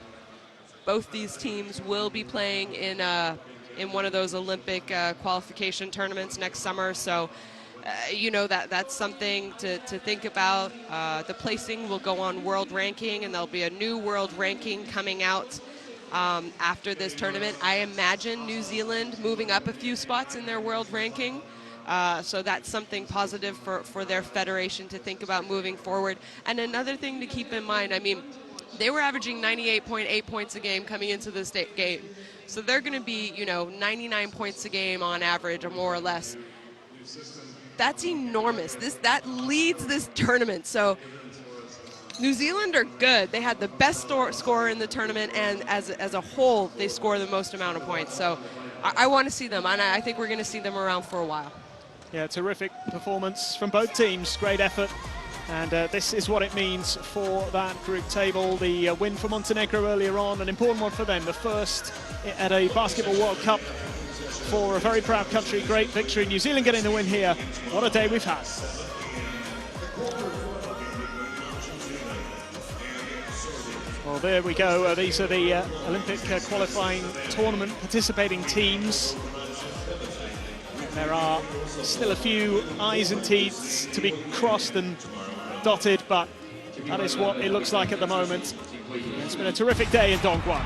both these teams will be playing in one of those Olympic qualification tournaments next summer. So, you know, that's something to think about. The placing will go on world ranking, and there'll be a new world ranking coming out after this tournament. I imagine New Zealand moving up a few spots in their world ranking. So that's something positive for their federation to think about moving forward. And another thing to keep in mind, I mean, they were averaging 98.8 points a game coming into this game. So they're going to be, you know, 99 points a game on average, or more or less. That's enormous. That leads this tournament. So New Zealand are good. They had the best scorer in the tournament, and as a whole, they score the most amount of points. So I want to see them, and I think we're going to see them around for a while. Yeah, terrific performance from both teams. Great effort. And this is what it means for that group table. The win for Montenegro earlier on, an important one for them. The first at a Basketball World Cup for a very proud country. Great victory. New Zealand getting the win here. What a day we've had. Well, there we go. These are the Olympic qualifying tournament participating teams. There are still a few I's and T's to be crossed and dotted, but that is what it looks like at the moment. It's been a terrific day in Dongguan.